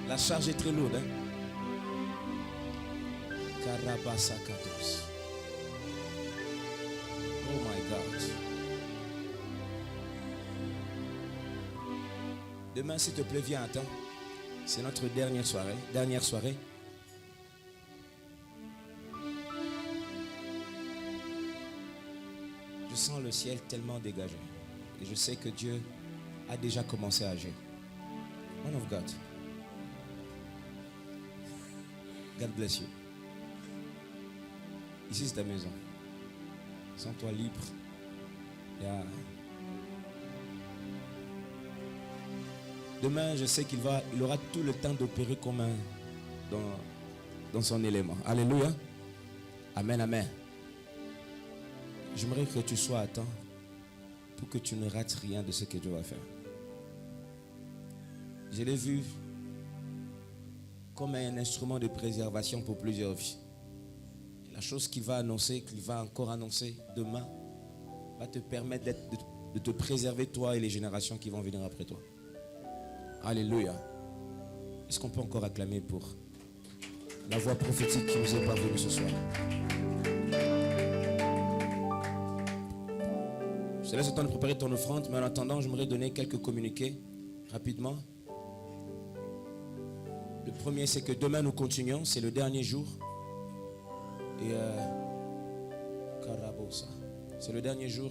La charge est très lourde. Hein? Karabasakatos. Oh my God. Demain, s'il te plaît, viens à temps. C'est notre dernière soirée. Dernière soirée. Je sens le ciel tellement dégagé. Et je sais que Dieu a déjà commencé à agir. Man of God. God bless you. Ici, c'est ta maison. Sens-toi libre. Demain, je sais qu'il aura tout le temps d'opérer comme dans son élément. Alléluia. Amen, amen. J'aimerais que tu sois à temps pour que tu ne rates rien de ce que Dieu va faire. Je l'ai vu comme un instrument de préservation pour plusieurs vies. La chose qu'il va annoncer, qu'il va encore annoncer demain, va te permettre de te préserver toi et les générations qui vont venir après toi. Alléluia. Est-ce qu'on peut encore acclamer pour la voix prophétique qui nous est parvenue ce soir? Je te laisse le temps de préparer ton offrande, mais en attendant, j'aimerais donner quelques communiqués rapidement. Le premier, c'est que demain nous continuons, c'est le dernier jour. Et c'est le dernier jour.